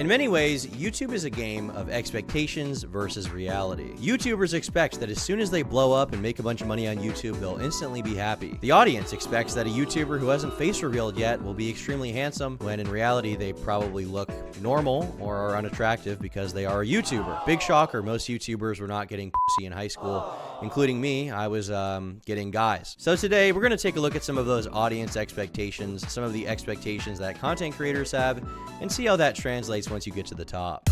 In many ways, YouTube is a game of expectations versus reality. YouTubers expect that as soon as they blow up and make a bunch of money on YouTube, they'll instantly be happy. The audience expects that a YouTuber who hasn't face revealed yet will be extremely handsome, when in reality they probably look normal or are unattractive because they are a YouTuber. Big shocker, most YouTubers were not getting pussy in high school, including me. I was getting guys. So today we're going to take a look at some of those audience expectations, some of the expectations that content creators have, and see how that translates once you get to the top.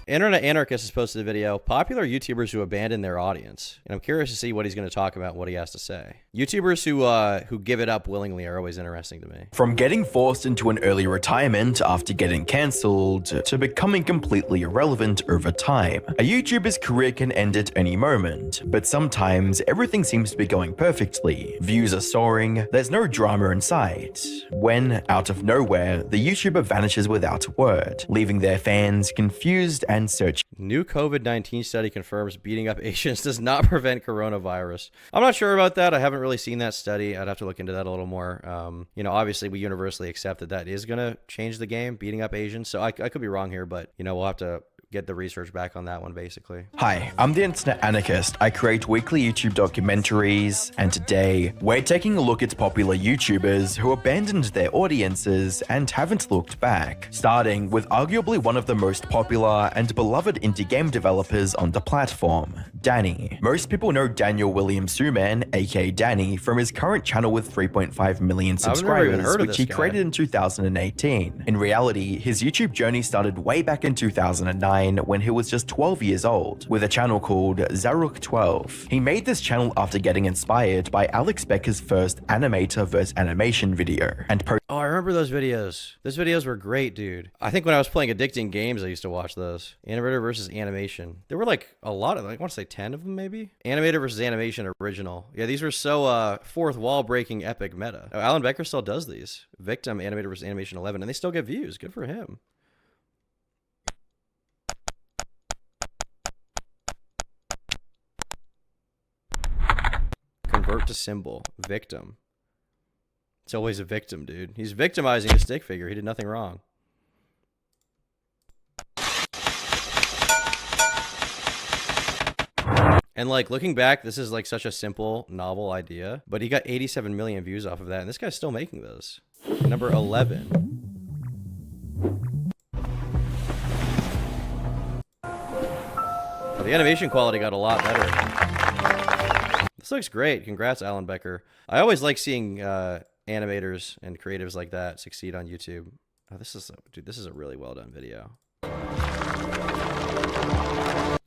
Internet Anarchist has posted a video, popular YouTubers who abandon their audience. And I'm curious to see what he's going to talk about and what he has to say. YouTubers who give it up willingly are always interesting to me. From getting forced into an early retirement after getting cancelled to becoming completely irrelevant over time, a YouTuber's career can end at any moment, but sometimes everything seems to be going perfectly. Views are soaring, there's no drama in sight, when, out of nowhere, the YouTuber vanishes without a word, leaving their fans confused and searching. New COVID-19 study confirms beating up Asians does not prevent coronavirus. I'm not sure about that. I haven't really seen that study. I'd have to look into that a little more. You know, obviously we universally accept that that is going to change the game, beating up Asians. So I could be wrong here, but you know, we'll have to get the research back on that one, basically. Hi, I'm the Internet Anarchist. I create weekly YouTube documentaries, and today we're taking a look at popular YouTubers who abandoned their audiences and haven't looked back, starting with arguably one of the most popular and beloved indie game developers on the platform, Dani. Most people know Daniel William Suman, aka Dani, from his current channel with 3.5 million subscribers, which he created in 2018. In reality, his YouTube journey started way back in 2009, when he was just 12 years old, with a channel called Zaruk12. He made this channel after getting inspired by Alex Becker's first animator vs animation video, and oh, I remember those videos. Those videos were great, dude. I think when I was playing addicting games, I used to watch those. Animator versus animation. There were like a lot of, like, I want to say 10 of them maybe? Animator versus animation original. Yeah, these were so fourth wall breaking epic meta. Oh, Alan Becker still does these. Victim, Animator versus animation 11, and they still get views. Good for him. Convert to symbol. Victim. It's always a victim, dude. He's victimizing a stick figure. He did nothing wrong. And like looking back, this is like such a simple, novel idea, but he got 87 million views off of that, and this guy's still making those. Number 11. Well, the animation quality got a lot better. This looks great. Congrats, Alan Becker. I always like seeing animators and creatives like that succeed on YouTube. Oh, dude, this is a really well done video.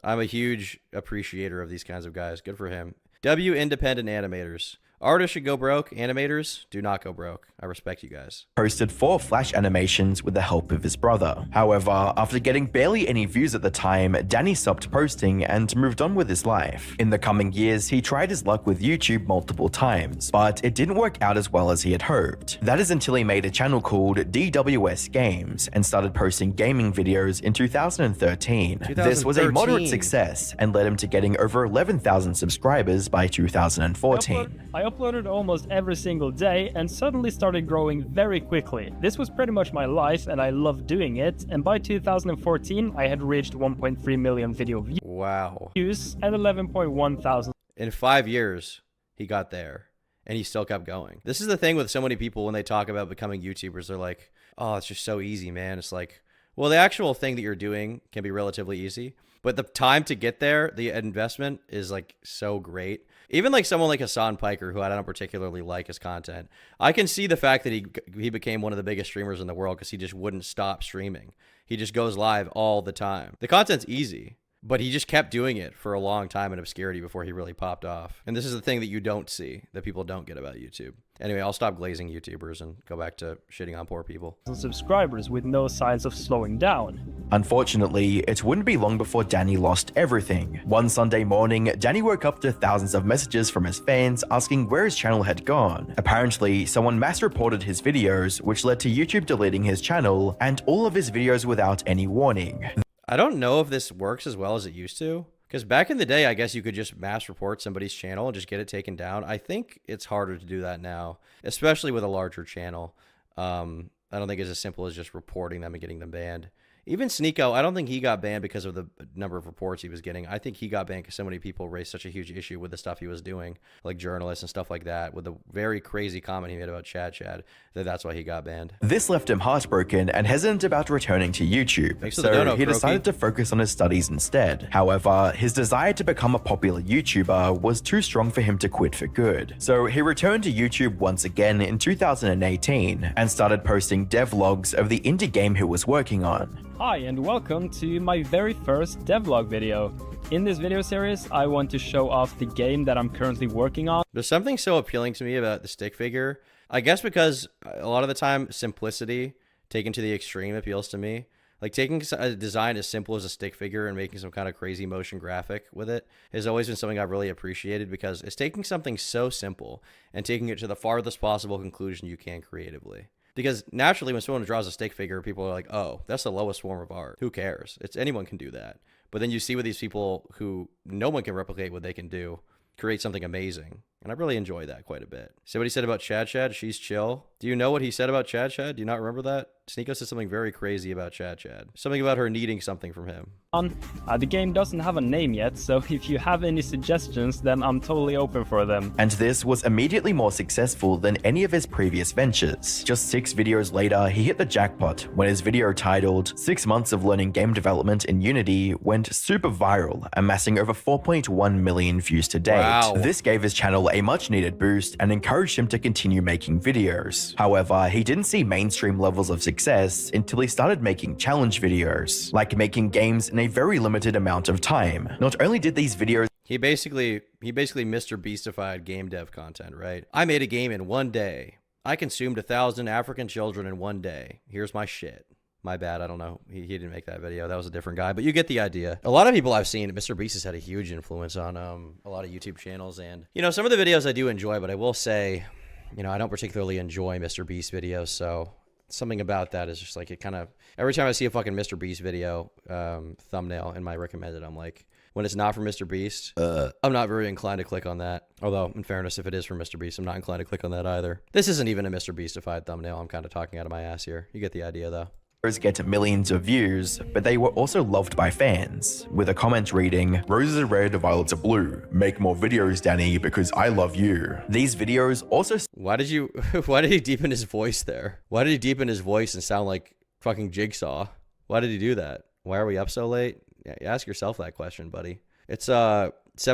I'm a huge appreciator of these kinds of guys. Good for him. Independent animators. Artists should go broke. Animators do not go broke. I respect you guys. Posted 4 Flash animations with the help of his brother. However, after getting barely any views at the time, Dani stopped posting and moved on with his life. In the coming years, he tried his luck with YouTube multiple times, but it didn't work out as well as he had hoped. That is until he made a channel called DWS Games and started posting gaming videos in 2013. This was a moderate success and led him to getting over 11,000 subscribers by 2014. I uploaded almost every single day and suddenly started growing very quickly. This was pretty much my life and I loved doing it, and by 2014 I had reached 1.3 million video views. Wow. And 11.1 thousand. In 5 years, he got there and he still kept going. This is the thing with so many people when they talk about becoming YouTubers, they're like, oh, it's just so easy, man. It's like, well, the actual thing that you're doing can be relatively easy, but the time to get there, the investment is like so great. Even like someone like Hassan Piker, who I don't particularly like his content, I can see the fact that he became one of the biggest streamers in the world because he just wouldn't stop streaming. He just goes live all the time. The content's easy, but he just kept doing it for a long time in obscurity before he really popped off. And this is the thing that you don't see, that people don't get about YouTube. Anyway, I'll stop glazing YouTubers and go back to shitting on poor people. Subscribers with no signs of slowing down. Unfortunately, it wouldn't be long before Dani lost everything. One Sunday morning, Dani woke up to thousands of messages from his fans asking where his channel had gone. Apparently, someone mass reported his videos, which led to YouTube deleting his channel and all of his videos without any warning. I don't know if this works as well as it used to. Because back in the day, I guess you could just mass report somebody's channel and just get it taken down. I think it's harder to do that now, especially with a larger channel. I don't think it's as simple as just reporting them and getting them banned. Even Sneeko, I don't think he got banned because of the number of reports he was getting. I think he got banned because so many people raised such a huge issue with the stuff he was doing, like journalists and stuff like that, with the very crazy comment he made about Chad, that's why he got banned. This left him heartbroken and hesitant about returning to YouTube, Thanks for the so dono, he Croaky. decided to focus on his studies instead. However, his desire to become a popular YouTuber was too strong for him to quit for good. So he returned to YouTube once again in 2018 and started posting devlogs of the indie game he was working on. Hi and welcome to my very first devlog video. In this video series, I want to show off the game that I'm currently working on. There's something so appealing to me about the stick figure. I guess because a lot of the time, simplicity taken to the extreme appeals to me. Like taking a design as simple as a stick figure and making some kind of crazy motion graphic with it has always been something I've really appreciated, because it's taking something so simple and taking it to the farthest possible conclusion you can creatively. Because naturally, when someone draws a stick figure, people are like, oh, that's the lowest form of art. Who cares? Anyone can do that. But then you see with these people who no one can replicate what they can do, create something amazing. And I really enjoy that quite a bit. See what he said about Chad? She's chill. Do you know what he said about Chad? Do you not remember that? Sneeko said something very crazy about Chad. Something about her needing something from him. The game doesn't have a name yet, so if you have any suggestions, then I'm totally open for them. And this was immediately more successful than any of his previous ventures. Just 6 videos later, he hit the jackpot when his video titled 6 Months of Learning Game Development in Unity went super viral, amassing over 4.1 million views to date. Wow. This gave his channel a much needed boost and encouraged him to continue making videos. However, he didn't see mainstream levels of success until he started making challenge videos, like making games in a very limited amount of time. Not only did these videos He basically Mr. Beastified game dev content, right? I made a game in one day. I consumed 1,000 African children in one day. Here's my shit. My bad, I don't know. He didn't make that video. That was a different guy, but you get the idea. A lot of people I've seen, Mr. Beast has had a huge influence on a lot of YouTube channels. And, you know, some of the videos I do enjoy, but I will say, you know, I don't particularly enjoy Mr. Beast videos. So something about that is just like, it kind of, every time I see a fucking Mr. Beast video thumbnail in my recommended, I'm like, when it's not from Mr. Beast, I'm not very inclined to click on that. Although, in fairness, if it is from Mr. Beast, I'm not inclined to click on that either. This isn't even a Mr. Beastified thumbnail. I'm kind of talking out of my ass here. You get the idea, though. get millions of views, but they were also loved by fans, with a comment reading, "Roses are red, violets are blue. Make more videos, Danny, because I love you." These videos also Why did he deepen his voice there? Why did he deepen his voice and sound like fucking Jigsaw? Why did he do that? Why are we up so late? Yeah, ask yourself that question, buddy. It's 7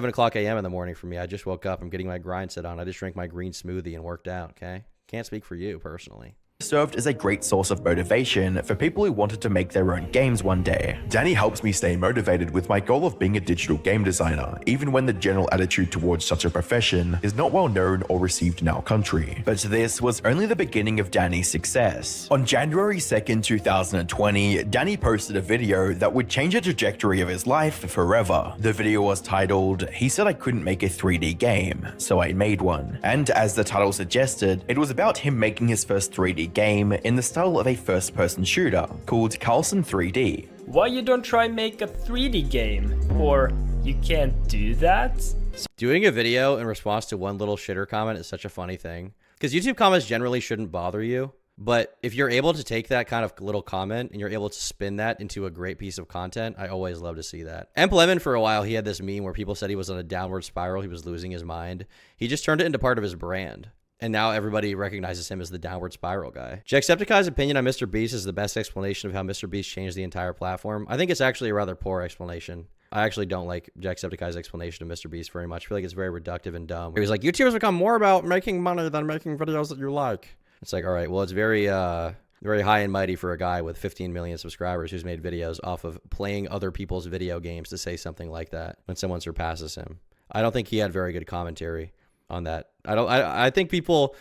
o'clock a.m. in the morning for me. I just woke up. I'm getting my grind set on. I just drank my green smoothie and worked out, okay? Can't speak for you personally. served as a great source of motivation for people who wanted to make their own games one day. Danny helps me stay motivated with my goal of being a digital game designer, even when the general attitude towards such a profession is not well known or received in our country. But this was only the beginning of Danny's success. On January 2nd, 2020, Danny posted a video that would change the trajectory of his life forever. The video was titled, "He said I couldn't make a 3D game, so I made one." And as the title suggested, it was about him making his first 3D game in the style of a first-person shooter called Karlson 3D. Why you don't try make a 3D game? Or you can't do that? Doing a video in response to one little shitter comment is such a funny thing. Because YouTube comments generally shouldn't bother you. But if you're able to take that kind of little comment and you're able to spin that into a great piece of content, I always love to see that. Lemon, for a while, he had this meme where people said he was on a downward spiral. He was losing his mind. He just turned it into part of his brand. And now everybody recognizes him as the downward spiral guy. Jacksepticeye's opinion on Mr. Beast is the best explanation of how Mr. Beast changed the entire platform. I think it's actually a rather poor explanation. I actually don't like Jacksepticeye's explanation of Mr. Beast very much. I feel like it's very reductive and dumb. He was like, YouTubers become more about making money than making videos that you like. It's like, all right, well, it's very high and mighty for a guy with 15 million subscribers who's made videos off of playing other people's video games to say something like that when someone surpasses him. I don't think he had very good commentary on that. I think people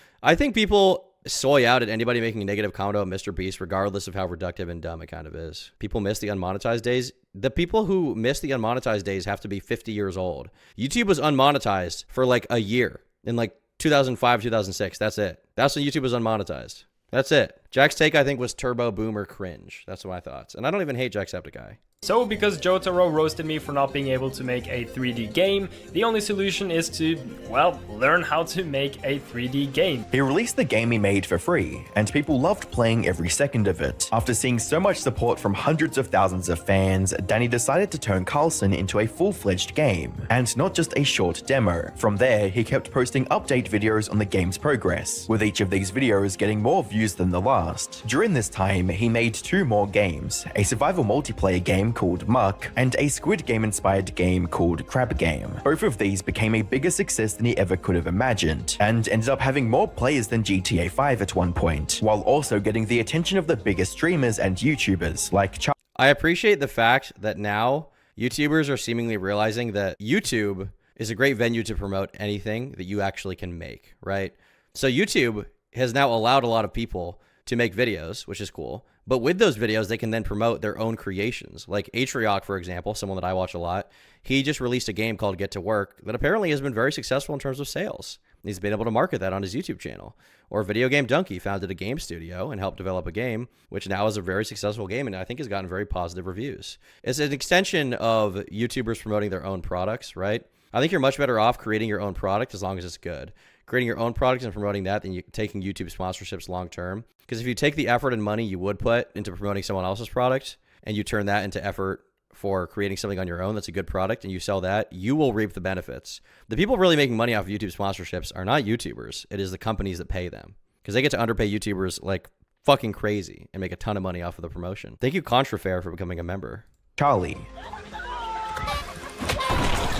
soy out at anybody making a negative comment about Mr. Beast, regardless of how reductive and dumb it kind of is. People miss the unmonetized days. The people who miss the unmonetized days have to be 50 years old. YouTube was unmonetized for like a year in like 2005, 2006. That's it. That's when YouTube was unmonetized. That's it. Jack's take, I think, was turbo boomer cringe. That's my thoughts. And I don't even hate Jacksepticeye. So because Jotaro roasted me for not being able to make a 3D game, the only solution is to, well, learn how to make a 3D game. He released the game he made for free, and people loved playing every second of it. After seeing so much support from hundreds of thousands of fans, Dani decided to turn Karlson into a full-fledged game, and not just a short demo. From there, he kept posting update videos on the game's progress, with each of these videos getting more views than the last. During this time, he made 2 more games, a survival multiplayer game called Muck, and a Squid Game-inspired game called Crab Game. Both of these became a bigger success than he ever could have imagined, and ended up having more players than GTA 5 at one point, while also getting the attention of the biggest streamers and YouTubers like I appreciate the fact that now YouTubers are seemingly realizing that YouTube is a great venue to promote anything that you actually can make, right? So YouTube has now allowed a lot of people to make videos, which is cool. But with those videos, they can then promote their own creations. Like Atriok, for example, someone that I watch a lot, he just released a game called Get to Work that apparently has been very successful in terms of sales. He's been able to market that on his YouTube channel. Or Video Game Donkey founded a game studio and helped develop a game, which now is a very successful game and I think has gotten very positive reviews. It's an extension of YouTubers promoting their own products, right? I think you're much better off creating your own product as long as it's good. Creating your own product and promoting that than taking YouTube sponsorships long term. Because if you take the effort and money you would put into promoting someone else's product and you turn that into effort for creating something on your own that's a good product and you sell that, you will reap the benefits. The people really making money off of YouTube sponsorships are not YouTubers. It is the companies that pay them. Because they get to underpay YouTubers like fucking crazy and make a ton of money off of the promotion. Thank you, Contrafair, for becoming a member. Charlie.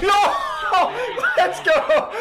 No! Let's go!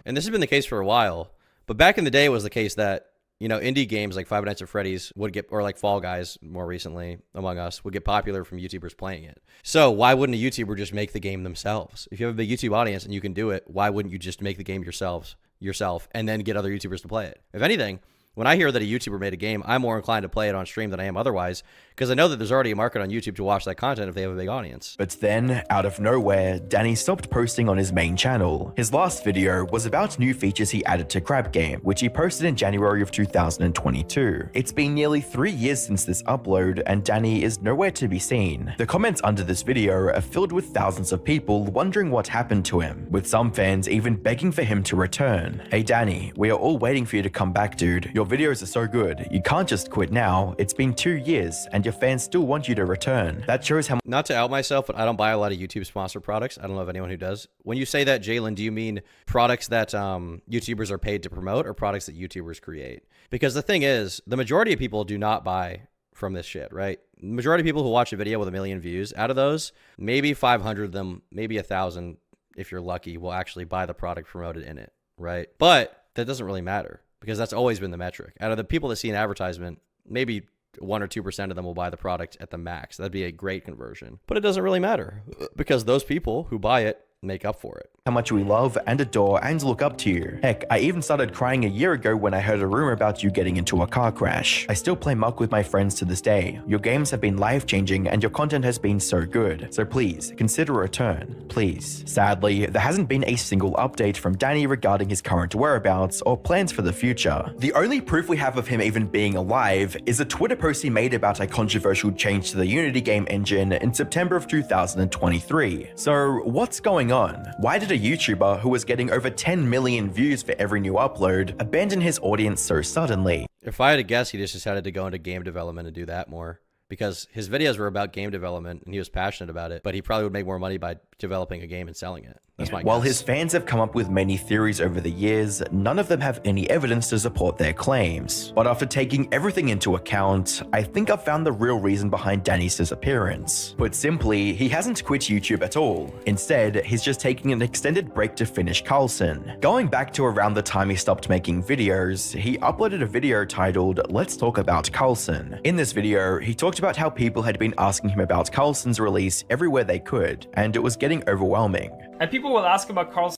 And this has been the case for a while, but back in the day it was the case that, you know, indie games like Five Nights at Freddy's would get, or like Fall Guys more recently, Among Us, would get popular from YouTubers playing it. So why wouldn't a YouTuber just make the game themselves? If you have a big YouTube audience and you can do it, why wouldn't you just make the game yourself and then get other YouTubers to play it? If anything, when I hear that a YouTuber made a game, I'm more inclined to play it on stream than I am otherwise, because I know that there's already a market on YouTube to watch that content if they have a big audience. But then, out of nowhere, Dani stopped posting on his main channel. His last video was about new features he added to Crab Game, which he posted in January of 2022. It's been nearly 3 years since this upload, and Dani is nowhere to be seen. The comments under this video are filled with thousands of people wondering what happened to him, with some fans even begging for him to return. Hey Dani, we are all waiting for you to come back, dude. Your videos are so good. You can't just quit now. It's been 2 years, and your fans still want you to return. That shows how— Not to out myself, but I don't buy a lot of YouTube sponsored products. I don't know of anyone who does. When you say that, Jalen, do you mean products that YouTubers are paid to promote or products that YouTubers create? Because the thing is, the majority of people do not buy from this shit, right? The majority of people who watch a video with 1 million views, out of those, maybe 500 of them, maybe 1,000, if you're lucky, will actually buy the product promoted in it, right? But that doesn't really matter because that's always been the metric. Out of the people that see an advertisement, maybe 1 or 2% of them will buy the product at the max. That'd be a great conversion. But it doesn't really matter because those people who buy it make up for it. How much we love and adore and look up to you. Heck, I even started crying a year ago when I heard a rumor about you getting into a car crash. I still play Muck with my friends to this day. Your games have been life-changing and your content has been so good. So please, consider a return. Please. Sadly, there hasn't been a single update from Dani regarding his current whereabouts or plans for the future. The only proof we have of him even being alive is a Twitter post he made about a controversial change to the Unity game engine in September of 2023. So what's going on? Why did a YouTuber who was getting over 10 million views for every new upload abandon his audience so suddenly? If I had to guess, he just decided to go into game development and do that more. Because his videos were about game development and he was passionate about it, but he probably would make more money by developing a game and selling it. That's my guess. While his fans have come up with many theories over the years, none of them have any evidence to support their claims. But after taking everything into account, I think I've found the real reason behind Dani's disappearance. Put simply, he hasn't quit YouTube at all. Instead, he's just taking an extended break to finish Karlson. Going back to around the time he stopped making videos, he uploaded a video titled "Let's Talk About Karlson." In this video, he talked about how people had been asking him about Karlson's release everywhere they could, and it was getting overwhelming. And people will ask about Karlson.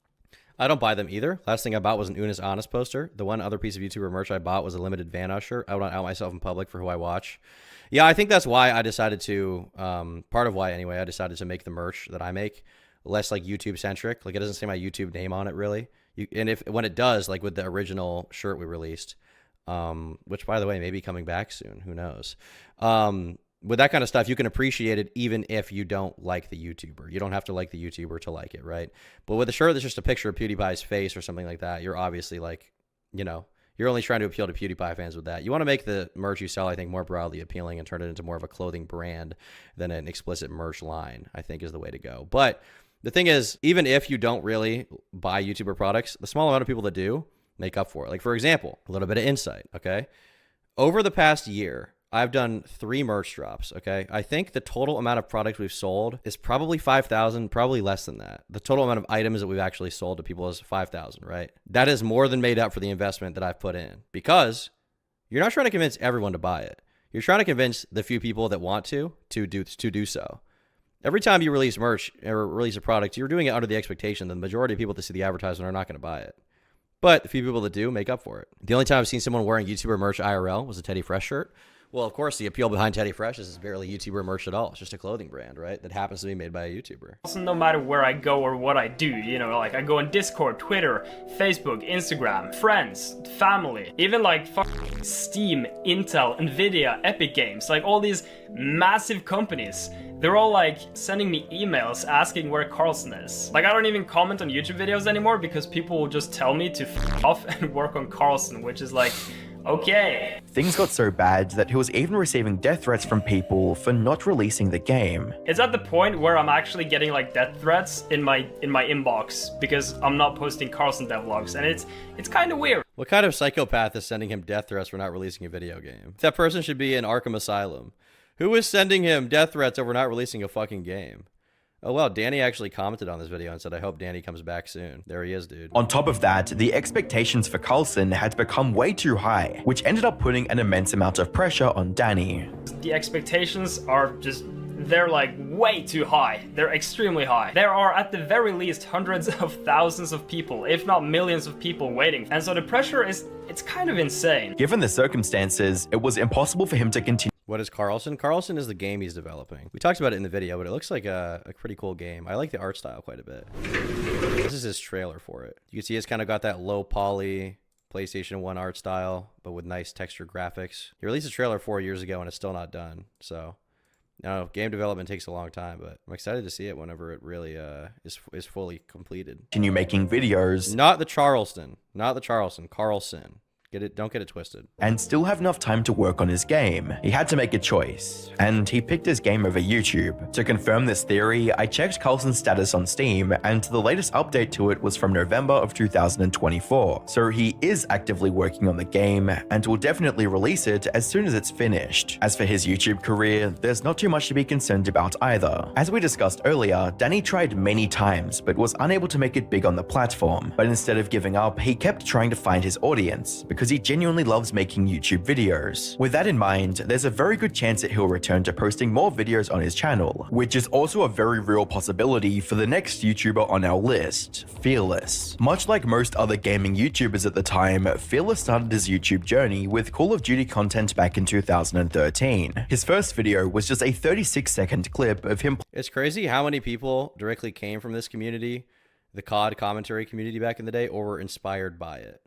I don't buy them either. Last thing I bought was an Unis Honest poster. The one other piece of YouTuber merch I bought was a limited Van Usher. I would not out myself in public for who I watch. Yeah, I think that's why I decided to, part of why anyway, I decided to make the merch that I make less like YouTube centric. Like it doesn't say my YouTube name on it really. And when it does, like with the original shirt we released, which by the way may be coming back soon, who knows, with that kind of stuff, you can appreciate it even if you don't like the YouTuber. You don't have to like the YouTuber to like it, right? But with a shirt that's just a picture of PewDiePie's face or something like that, you're obviously like, you know, you're only trying to appeal to PewDiePie fans with that. You want to make the merch you sell, I think, more broadly appealing and turn it into more of a clothing brand than an explicit merch line, I think is the way to go. But the thing is, even if you don't really buy YouTuber products, the small amount of people that do make up for it. Like, for example, a little bit of insight, okay? Over the past year, I've done 3 merch drops, okay? I think the total amount of product we've sold is probably 5,000, probably less than that. The total amount of items that we've actually sold to people is 5,000, right? That is more than made up for the investment that I've put in, because you're not trying to convince everyone to buy it. You're trying to convince the few people that want to do so. Every time you release merch or release a product, you're doing it under the expectation that the majority of people that see the advertisement are not going to buy it. But the few people that do make up for it. The only time I've seen someone wearing YouTuber merch IRL was a Teddy Fresh shirt. Well, of course, the appeal behind Teddy Fresh is it's barely YouTuber merch at all. It's just a clothing brand, right? That happens to be made by a YouTuber. Also, no matter where I go or what I do, you know, like I go on Discord, Twitter, Facebook, Instagram, friends, family, even like Steam, Intel, Nvidia, Epic Games, like all these massive companies. They're all like sending me emails asking where Karlson is. Like I don't even comment on YouTube videos anymore because people will just tell me to f off and work on Karlson, which is like, okay. Things got so bad that he was even receiving death threats from people for not releasing the game. It's at the point where I'm actually getting like death threats in my inbox because I'm not posting Karlson devlogs, and it's kind of weird. What kind of psychopath is sending him death threats for not releasing a video game? That person should be in Arkham Asylum. Who is sending him death threats over not releasing a fucking game? Oh, well, Danny actually commented on this video and said, I hope Danny comes back soon. There he is, dude. On top of that, the expectations for Karlson had become way too high, which ended up putting an immense amount of pressure on Danny. The expectations are just, they're like way too high. They're extremely high. There are at the very least hundreds of thousands of people, if not millions of people waiting. And so the pressure it's kind of insane. Given the circumstances, it was impossible for him to continue. What is Karlson? Karlson is the game he's developing. We talked about it in the video, but it looks like a pretty cool game. I like the art style quite a bit. This is his trailer for it. You can see it's kind of got that low poly PlayStation 1 art style, but with nice textured graphics. He released a trailer 4 years ago and it's still not done. So, you know, game development takes a long time, but I'm excited to see it whenever it really is fully completed. Continue making videos. Not the Charleston. Not the Charleston. Karlson. Don't get it twisted. And still have enough time to work on his game. He had to make a choice, and he picked his game over YouTube. To confirm this theory, I checked Karlson's status on Steam, and the latest update to it was from November of 2024. So he is actively working on the game, and will definitely release it as soon as it's finished. As for his YouTube career, there's not too much to be concerned about either. As we discussed earlier, Danny tried many times, but was unable to make it big on the platform. But instead of giving up, he kept trying to find his audience, because he genuinely loves making YouTube videos. With that in mind, there's a very good chance that he'll return to posting more videos on his channel, which is also a very real possibility for the next YouTuber on our list, Fearless. Much like most other gaming YouTubers at the time, Fearless started his YouTube journey with Call of Duty content back in 2013. His first video was just a 36-second clip of him. It's crazy how many people directly came from this community, the COD commentary community back in the day, or were inspired by it.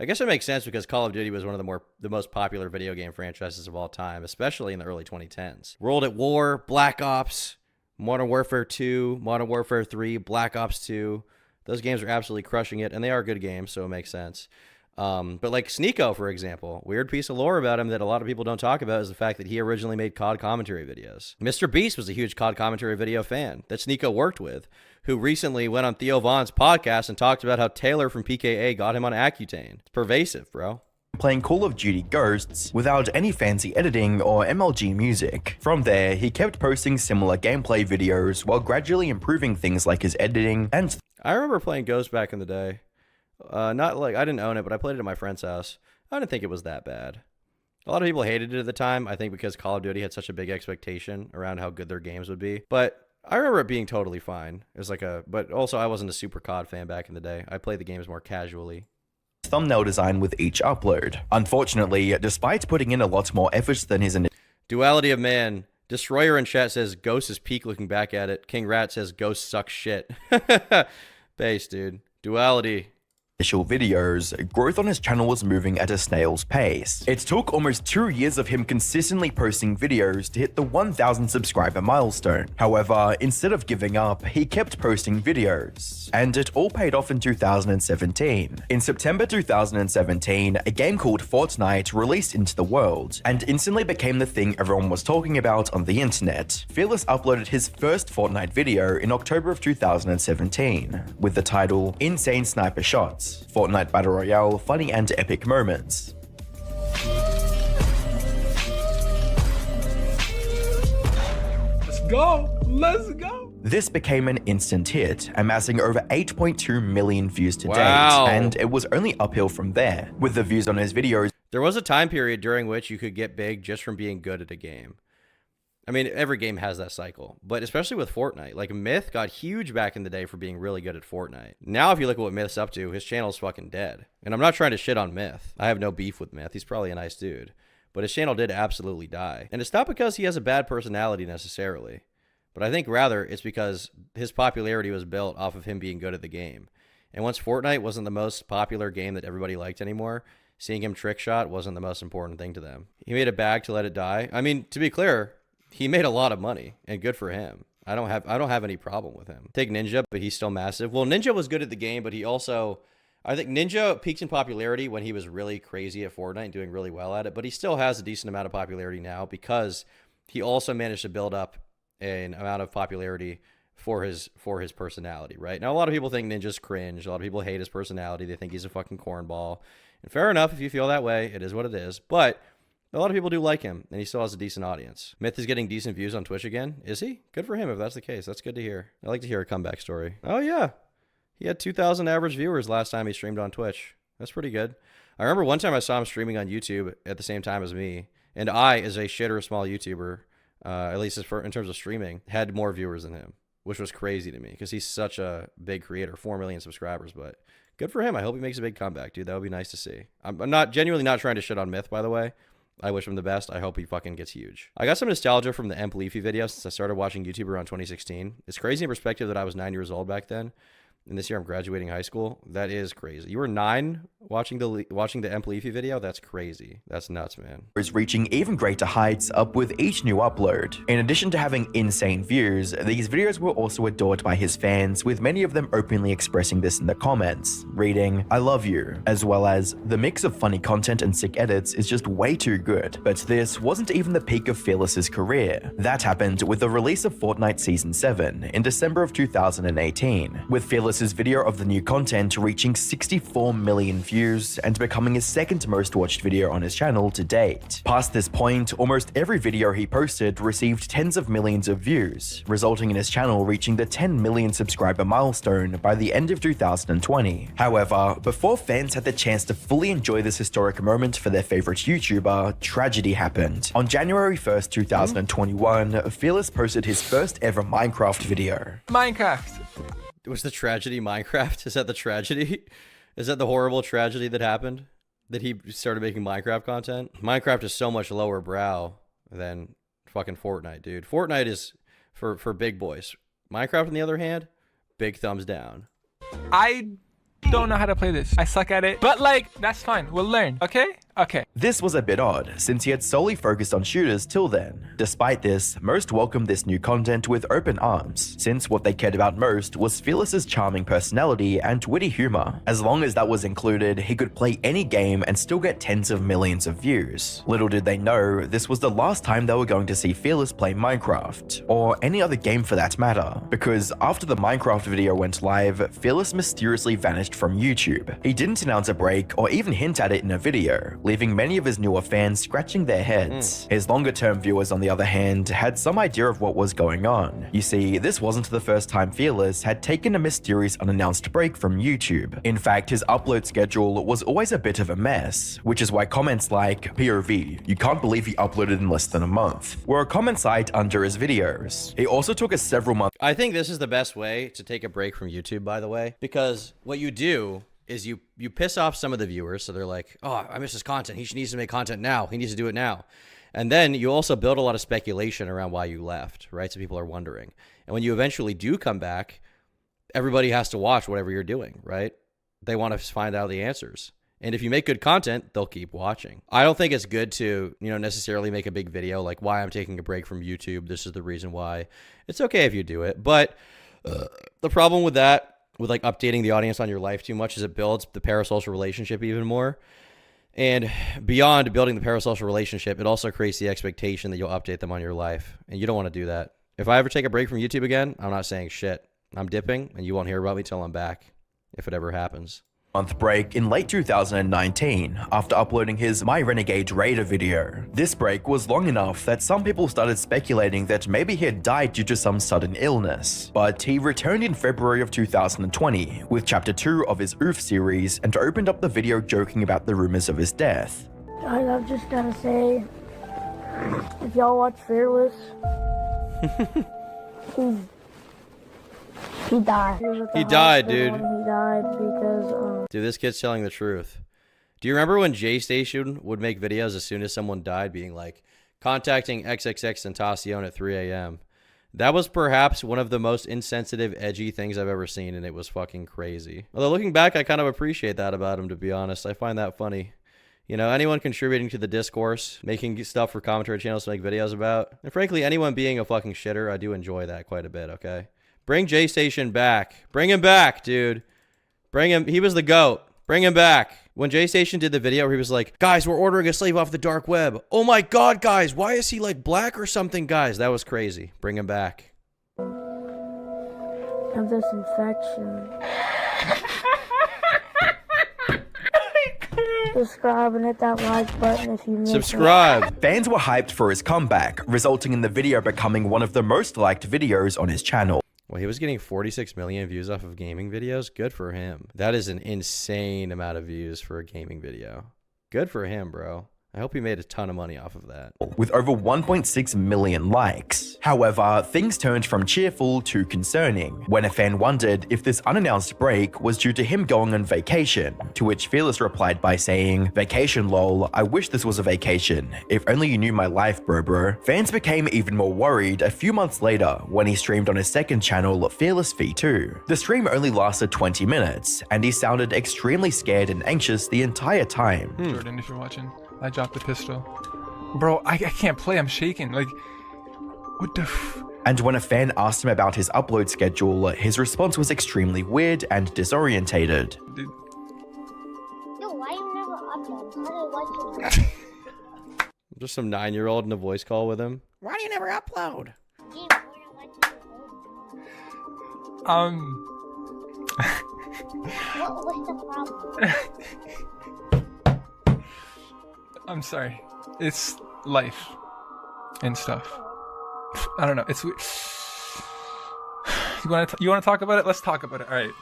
I guess it makes sense because Call of Duty was one of the most popular video game franchises of all time, especially in the early 2010s. World at War, Black Ops, Modern Warfare 2, Modern Warfare 3, Black Ops 2. Those games are absolutely crushing it, and they are good games, so it makes sense. But like Sneeko, for example, weird piece of lore about him that a lot of people don't talk about is the fact that he originally made COD commentary videos. Mr. Beast was a huge COD commentary video fan that Sneeko worked with, who recently went on Theo Von's podcast and talked about how Taylor from PKA got him on Accutane. It's pervasive, bro. Playing Call of Duty Ghosts without any fancy editing or MLG music. From there, he kept posting similar gameplay videos while gradually improving things like his editing and... I remember playing Ghost back in the day. Not like, I didn't own it, but I played it at my friend's house. I didn't think it was that bad. A lot of people hated it at the time, I think because Call of Duty had such a big expectation around how good their games would be. But I remember it being totally fine. It was like but also I wasn't a super COD fan back in the day. I played the games more casually. Thumbnail design with each upload. Unfortunately, despite putting in a lot more efforts than his Duality of Man. Destroyer in chat says Ghost is peak looking back at it. King Rat says Ghost sucks shit. Base, dude. Duality. initial videos, growth on his channel was moving at a snail's pace. It took almost 2 years of him consistently posting videos to hit the 1,000 subscriber milestone. However, instead of giving up, he kept posting videos, and it all paid off in 2017. In September 2017, a game called Fortnite released into the world, and instantly became the thing everyone was talking about on the internet. Fearless uploaded his first Fortnite video in October of 2017, with the title Insane Sniper Shots. Fortnite Battle Royale, funny and epic moments. Let's go! Let's go! This became an instant hit, amassing over 8.2 million views to Wow. date, and it was only uphill from there, with the views on his videos. There was a time period during which you could get big just from being good at a game. I mean, every game has that cycle, but especially with Fortnite. Like, Myth got huge back in the day for being really good at Fortnite. Now, if you look at what Myth's up to, his channel's fucking dead. And I'm not trying to shit on Myth. I have no beef with Myth. He's probably a nice dude. But his channel did absolutely die. And it's not because he has a bad personality necessarily. But I think rather it's because his popularity was built off of him being good at the game. And once Fortnite wasn't the most popular game that everybody liked anymore, seeing him trick shot wasn't the most important thing to them. He made a bag to let it die. I mean, to be clear, he made a lot of money, and good for him. I don't have any problem with him. Take Ninja, but he's still massive. Well, Ninja was good at the game, but he also, I think Ninja peaked in popularity when he was really crazy at Fortnite and doing really well at it, but he still has a decent amount of popularity now because he also managed to build up an amount of popularity for his personality, right? Now, a lot of people think Ninja's cringe. A lot of people hate his personality. They think he's a fucking cornball. And fair enough, if you feel that way, it is what it is. But a lot of people do like him, and he still has a decent audience. Myth is getting decent views on Twitch again. Is he? Good for him if that's the case. That's good to hear. I like to hear a comeback story. Oh, yeah. He had 2,000 average viewers last time he streamed on Twitch. That's pretty good. I remember one time I saw him streaming on YouTube at the same time as me, and I, as a shitter small YouTuber, at least in terms of streaming, had more viewers than him, which was crazy to me because he's such a big creator, 4 million subscribers, but good for him. I hope he makes a big comeback, dude. That would be nice to see. I'm not genuinely not trying to shit on Myth, by the way. I wish him the best. I hope he fucking gets huge. I got some nostalgia from the Emp Leafy video since I started watching YouTube around 2016. It's crazy in perspective that I was 9 years old back then. And this year I'm graduating high school. That is crazy. You were 9 watching the Emp Leafy video? That's crazy. That's nuts, man. Is reaching even greater heights up with each new upload. In addition to having insane views, these videos were also adored by his fans, with many of them openly expressing this in the comments, reading, "I love you," as well as, "The mix of funny content and sick edits is just way too good." But this wasn't even the peak of Fearless's career. That happened with the release of Fortnite Season 7 in December of 2018, with Fearless's video of the new content reaching 64 million views and becoming his second most watched video on his channel to date. Past this point, almost every video he posted received tens of millions of views, resulting in his channel reaching the 10 million subscriber milestone by the end of 2020. However, before fans had the chance to fully enjoy this historic moment for their favorite YouTuber, tragedy happened. On January 1st, 2021, Fearless posted his first ever Minecraft video. Minecraft. Was the tragedy Minecraft? Is that the tragedy? Is that the horrible tragedy that happened? That he started making Minecraft content? Minecraft is so much lower brow than fucking Fortnite, dude. Fortnite is for big boys. Minecraft, on the other hand, big thumbs down. I don't know how to play this. I suck at it. But like, that's fine. We'll learn. Okay? Okay. This was a bit odd, since he had solely focused on shooters till then. Despite this, most welcomed this new content with open arms, since what they cared about most was Fearless's charming personality and witty humor. As long as that was included, he could play any game and still get tens of millions of views. Little did they know, this was the last time they were going to see Fearless play Minecraft, or any other game for that matter, because after the Minecraft video went live, Fearless mysteriously vanished from YouTube. He didn't announce a break or even hint at it in a video, leaving many of his newer fans scratching their heads. His longer-term viewers, on the other hand, had some idea of what was going on. You see, this wasn't the first time Fearless had taken a mysterious unannounced break from YouTube. In fact, his upload schedule was always a bit of a mess, which is why comments like, "POV, you can't believe he uploaded in less than a month," were a comment site under his videos. He also took a several month. I think this is the best way to take a break from YouTube, by the way, because what you do is you piss off some of the viewers, so they're like, "Oh, I miss his content. He needs to make content now. He needs to do it now." And then you also build a lot of speculation around why you left, right? So people are wondering. And when you eventually do come back, everybody has to watch whatever you're doing, right? they want to find out the answers. And if you make good content, they'll keep watching. I don't think it's good to, necessarily make a big video like why I'm taking a break from YouTube. This is the reason why. It's okay if you do it. But the problem with that, with like updating the audience on your life too much, is it builds the parasocial relationship even more. And beyond building the parasocial relationship, it also creates the expectation that you'll update them on your life. And you don't want to do that. If I ever take a break from YouTube again, I'm not saying shit. I'm dipping, and you won't hear about me till I'm back, if it ever happens. Month break in late 2019 after uploading his My Renegade Raider video. This break was long enough that some people started speculating that maybe he had died due to some sudden illness, but he returned in February of 2020 with chapter 2 of his Oof series and opened up the video joking about the rumors of his death. Guys, I've just gotta say, if y'all watch Fearless, he died. He died, dude. He died because, Dude, this kid's telling the truth. Do you remember when J-Station would make videos as soon as someone died being like, contacting XXX Tentacion at 3 a.m.? That was perhaps one of the most insensitive, edgy things I've ever seen, and it was fucking crazy. Although looking back, I kind of appreciate that about him, to be honest. I find that funny. Anyone contributing to the discourse, making stuff for commentary channels to make videos about, and frankly, anyone being a fucking shitter, I do enjoy that quite a bit, okay? Bring J-Station back. Bring him back, dude. Bring him. He was the GOAT. Bring him back. When J-Station did the video where he was like, guys, we're ordering a slave off the dark web. Oh my God, guys. Why is he like black or something, guys? That was crazy. Bring him back. have this infection. Subscribe and hit that like button if you missed it. Subscribe. Fans were hyped for his comeback, resulting in the video becoming one of the most liked videos on his channel. Well, he was getting 46 million views off of gaming videos. Good for him. That is an insane amount of views for a gaming video. Good for him, bro. I hope he made a ton of money off of that. With over 1.6 million likes. However, things turned from cheerful to concerning when a fan wondered if this unannounced break was due to him going on vacation, to which Fearless replied by saying, "Vacation lol, I wish this was a vacation. If only you knew my life, bro. Fans became even more worried a few months later when he streamed on his second channel, Fearless V2. The stream only lasted 20 minutes, and he sounded extremely scared and anxious the entire time. Jordan, if you're watching, I dropped the pistol. Bro, I can't play, I'm shaking. Like, what the f... And when a fan asked him about his upload schedule, his response was extremely weird and disorientated. Dude. Yo, why you never upload? How do I watch it? Just some 9-year-old in a voice call with him. Why do you never upload? What's the problem? I'm sorry. It's life and stuff. I don't know. It's weird. You want to talk about it? Let's talk about it. All right.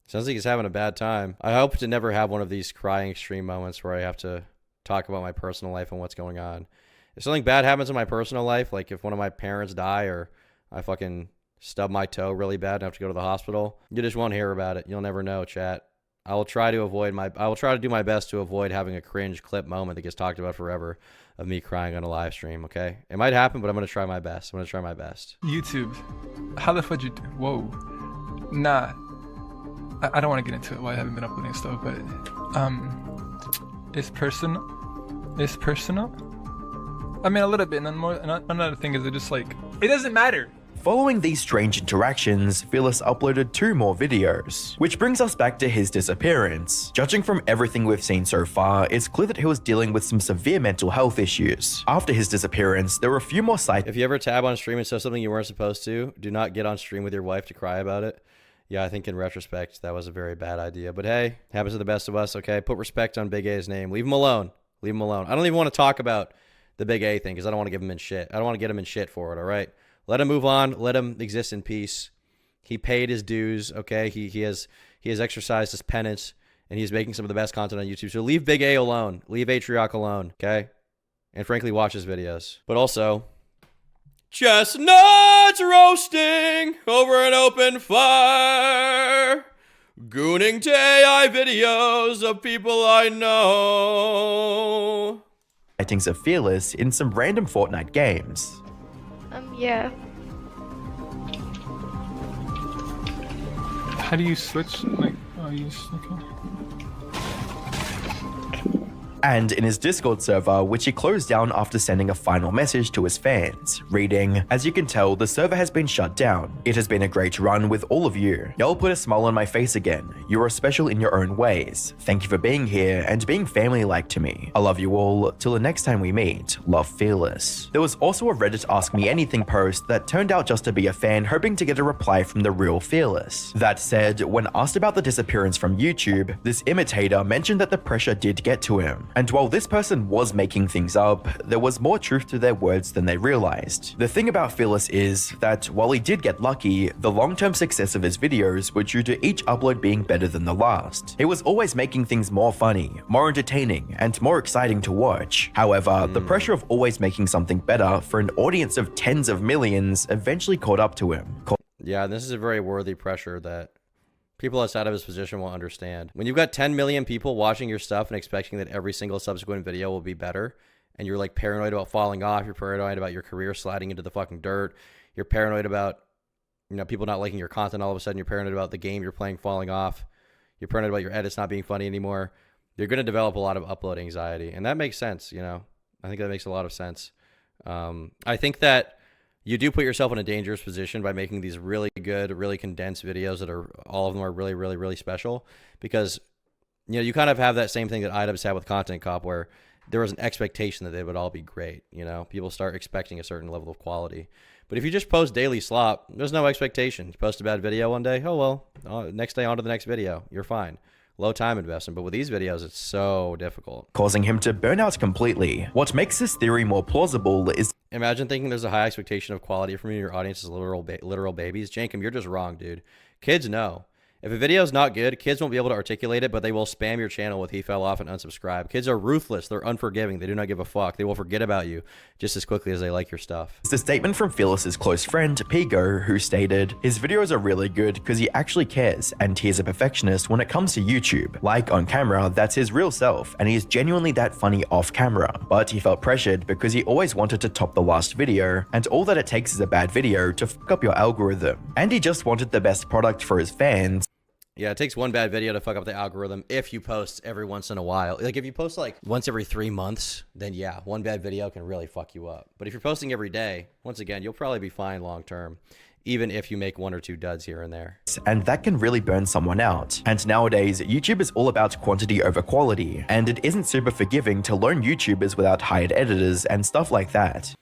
Sounds like he's having a bad time. I hope to never have one of these crying extreme moments where I have to talk about my personal life and what's going on. If something bad happens in my personal life, like if one of my parents die or I fucking stub my toe really bad and have to go to the hospital, you just won't hear about it. You'll never know, chat. I will try to do my best to avoid having a cringe clip moment that gets talked about forever of me crying on a live stream, okay? It might happen, but I'm going to try my best. YouTube. How the fuck you do? Whoa. Nah. I don't want to get into it why I haven't been uploading stuff, but it's personal. It's personal? I mean, a little bit, and then another thing is it just like, it doesn't matter. Following these strange interactions, Fearless uploaded 2 more videos, which brings us back to his disappearance. Judging from everything we've seen so far, it's clear that he was dealing with some severe mental health issues. After his disappearance, there were a few more sites. If you ever tab on stream and saw something you weren't supposed to, do not get on stream with your wife to cry about it. Yeah, I think in retrospect, that was a very bad idea. But hey, happens to the best of us, okay? Put respect on Big A's name. Leave him alone. Leave him alone. I don't even want to talk about the Big A thing because I don't want to give him in shit. I don't want to get him in shit for it, all right? Let him move on. Let him exist in peace. He paid his dues, okay? He has exercised his penance, and he's making some of the best content on YouTube. So leave Big A alone. Leave Atrioc alone, okay? And frankly, watch his videos. But also, chestnuts roasting over an open fire. Gooning to AI videos of people I know. Sightings of Fearless in some random Fortnite games. Yeah. How do you switch? Like, Oh, yes. Okay. And in his Discord server, which he closed down after sending a final message to his fans, reading, "As you can tell, the server has been shut down. It has been a great run with all of you. Y'all put a smile on my face again. You are special in your own ways. Thank you for being here and being family-like to me. I love you all. Till the next time we meet, love Fearless." There was also a Reddit Ask Me Anything post that turned out just to be a fan hoping to get a reply from the real Fearless. That said, when asked about the disappearance from YouTube, this imitator mentioned that the pressure did get to him. And while this person was making things up, there was more truth to their words than they realized. The thing about Fearless is that while he did get lucky, the long-term success of his videos were due to each upload being better than the last. He was always making things more funny, more entertaining, and more exciting to watch. However, the pressure of always making something better for an audience of tens of millions eventually caught up to him. Yeah, this is a very worthy pressure that people outside of his position will understand. When you've got 10 million people watching your stuff and expecting that every single subsequent video will be better, and you're like paranoid about falling off, you're paranoid about your career sliding into the fucking dirt, you're paranoid about, you know, people not liking your content all of a sudden, you're paranoid about the game you're playing falling off, you're paranoid about your edits not being funny anymore, you're going to develop a lot of upload anxiety. And that makes sense, you know? I think that makes a lot of sense. I think that you do put yourself in a dangerous position by making these really good, really condensed videos that are, all of them are really, really, really special, because, you know, you kind of have that same thing that IDubbbz had with Content Cop, where there was an expectation that they would all be great. You know, people start expecting a certain level of quality. But if you just post daily slop, there's no expectation. You post a bad video one day, oh well, next day on to the next video, you're fine. Low time investment. But with these videos, it's so difficult, causing him to burn out completely. What makes this theory more plausible is, imagine thinking there's a high expectation of quality from you and your audience is literal babies. Jankum, you're just wrong, dude. Kids know. If a video is not good, kids won't be able to articulate it, but they will spam your channel with "he fell off" and unsubscribe. Kids are ruthless. They're unforgiving. They do not give a fuck. They will forget about you just as quickly as they like your stuff. It's a statement from Fearless's close friend, Higa, who stated, "His videos are really good because he actually cares, and he is a perfectionist when it comes to YouTube. Like on camera, that's his real self, and he is genuinely that funny off camera. But he felt pressured because he always wanted to top the last video, and all that it takes is a bad video to fuck up your algorithm. And he just wanted the best product for his fans." Yeah, it takes one bad video to fuck up the algorithm if you post every once in a while. Like, if you post like once every 3 months, then yeah, one bad video can really fuck you up. But if you're posting every day, once again, you'll probably be fine long term, even if you make 1 or 2 duds here and there. And that can really burn someone out. And nowadays, YouTube is all about quantity over quality, and it isn't super forgiving to learn YouTubers without hired editors and stuff like that.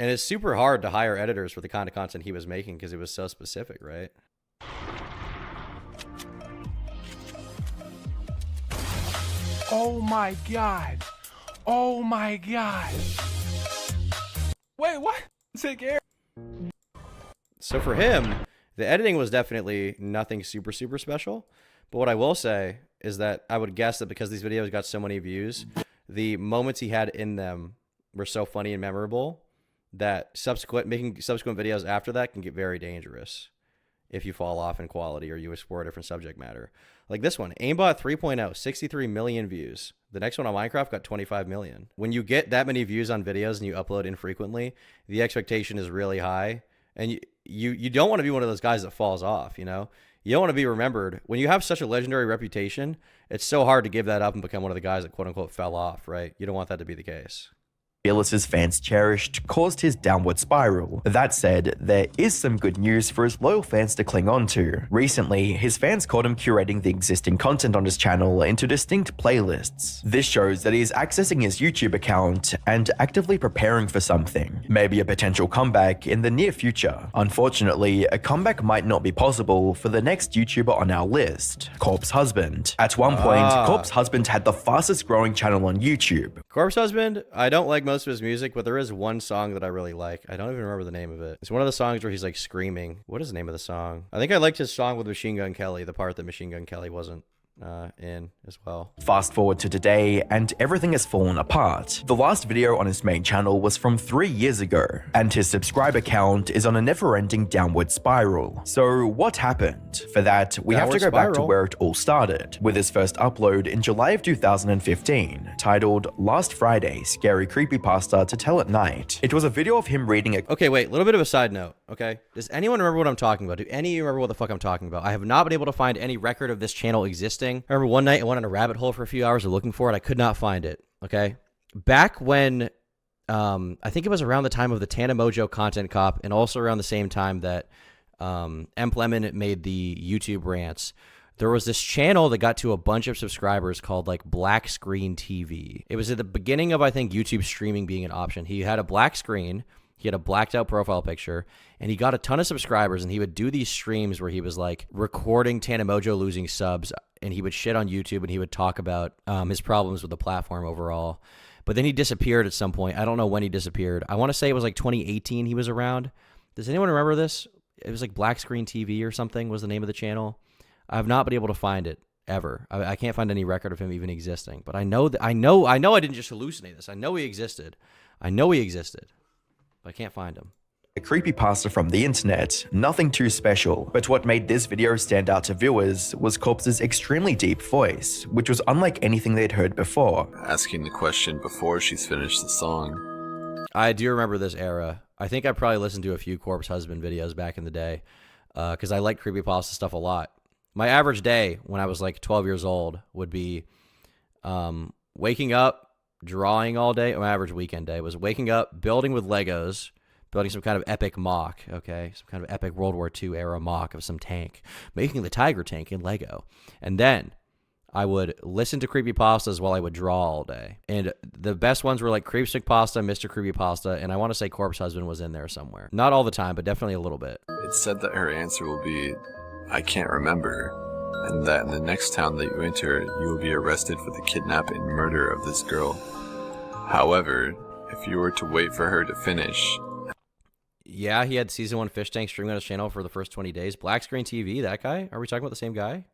And it's super hard to hire editors for the kind of content he was making because it was so specific, right? Oh my god. Oh my god. Wait, what? Take air. So for him, the editing was definitely nothing super, super special. But what I will say is that I would guess that because these videos got so many views, the moments he had in them were so funny and memorable that making subsequent videos after that can get very dangerous if you fall off in quality or you explore a different subject matter. Like this one, Aimbot 3.0, 63 million views. The next one on Minecraft got 25 million. When you get that many views on videos and you upload infrequently, the expectation is really high. And you don't want to be one of those guys that falls off, you know? You don't want to be remembered. When you have such a legendary reputation, it's so hard to give that up and become one of the guys that quote unquote fell off, right? You don't want that to be the case. Fearless's fans cherished caused his downward spiral. That said, there is some good news for his loyal fans to cling on to. Recently, his fans caught him curating the existing content on his channel into distinct playlists. This shows that he is accessing his YouTube account and actively preparing for something, maybe a potential comeback in the near future. Unfortunately, a comeback might not be possible for the next YouTuber on our list, Corpse Husband. At one point, Corpse Husband had the fastest growing channel on YouTube. Corpse Husband, I don't like most of his music, but there is one song that I really like. I don't even remember the name of it. It's one of the songs where he's like screaming. What is the name of the song? I think I liked his song with Machine Gun Kelly, the part that Machine Gun Kelly wasn't in as well. Fast forward to today, and everything has fallen apart. The last video on his main channel was from 3 years ago, and his subscriber count is on a never-ending downward spiral. So what happened? For that, we have to go back to where it all started, with his first upload in July of 2015, titled Last Friday, Scary Creepypasta to Tell at Night. It was a video of him reading a— Okay, wait, a little bit of a side note. Okay. Does anyone remember what I'm talking about? Do any of you remember what the fuck I'm talking about? I have not been able to find any record of this channel existing. I remember one night I went on a rabbit hole for a few hours looking for it. I could not find it. Okay. Back when, I think it was around the time of the Tana Mojo Content Cop, and also around the same time that Lemon made the YouTube rants. There was this channel that got to a bunch of subscribers called like Black Screen TV. It was at the beginning of, I think, YouTube streaming being an option. He had a black screen, he had a blacked out profile picture, and he got a ton of subscribers, and he would do these streams where he was like recording Tana Mojo losing subs, and he would shit on YouTube, and he would talk about his problems with the platform overall. But then he disappeared at some point. I don't know when he disappeared. I want to say it was like 2018 he was around. Does anyone remember this? It was like Black Screen TV or something was the name of the channel. I have not been able to find it ever. I can't find any record of him even existing. But I know I didn't just hallucinate this. I know he existed. But I can't find him. A creepypasta from the internet, nothing too special, but what made this video stand out to viewers was Corpse's extremely deep voice, which was unlike anything they'd heard before. Asking the question before she's finished the song. I do remember this era. I think I probably listened to a few Corpse Husband videos back in the day, because I like creepypasta stuff a lot. My average day when I was like 12 years old would be waking up, drawing all day. My average weekend day was waking up, building with Legos, building some kind of epic mock, okay? Some kind of epic World War II era mock of some tank, making the Tiger tank in Lego. And then I would listen to creepypastas while I would draw all day. And the best ones were like Creepstick Pasta, Mr. Creepypasta, and I want to say Corpse Husband was in there somewhere. Not all the time, but definitely a little bit. It's said that her answer will be, I can't remember, and that in the next town that you enter, you will be arrested for the kidnap and murder of this girl. However, if you were to wait for her to finish... Yeah, he had Season 1 Fish Tank streaming on his channel for the first 20 days. Black Screen TV, that guy? Are we talking about the same guy?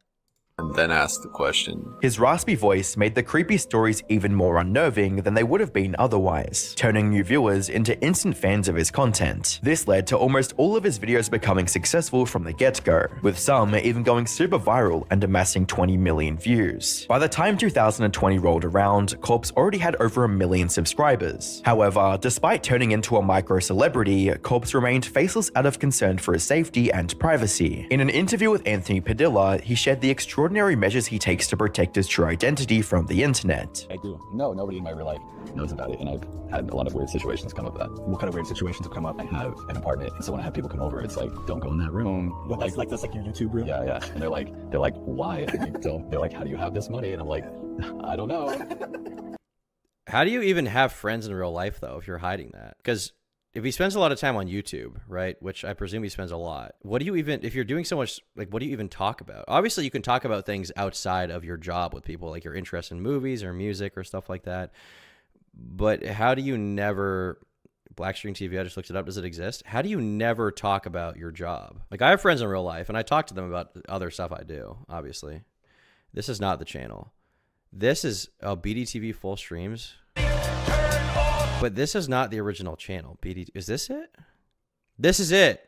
and then ask the question. His raspy voice made the creepy stories even more unnerving than they would have been otherwise, turning new viewers into instant fans of his content. This led to almost all of his videos becoming successful from the get-go, with some even going super viral and amassing 20 million views. By the time 2020 rolled around, Corpse already had over 1 million subscribers. However, despite turning into a micro-celebrity, Corpse remained faceless out of concern for his safety and privacy. In an interview with Anthony Padilla, he shared the extraordinary measures he takes to protect his true identity from the internet. I do. No, nobody in my real life knows about it, and I've had a lot of weird situations come up that. What kind of weird situations have come up? I have an apartment, and so when I have people come over, it's like, don't go in that room. What, that's like your YouTube room? Yeah. And they're like, why? And they're like, how do you have this money? And I'm like, I don't know. How do you even have friends in real life, though, if you're hiding that? Because if he spends a lot of time on YouTube, right, which I presume he spends a lot, what do you even, if you're doing so much, like, what do you even talk about? Obviously, you can talk about things outside of your job with people, like your interest in movies or music or stuff like that. But how do you never, Blackstream TV, I just looked it up, does it exist? How do you never talk about your job? Like, I have friends in real life, and I talk to them about other stuff I do, obviously. This is not the channel. This is, BDTV full streams. But this is not the original channel. Is this it? This is it.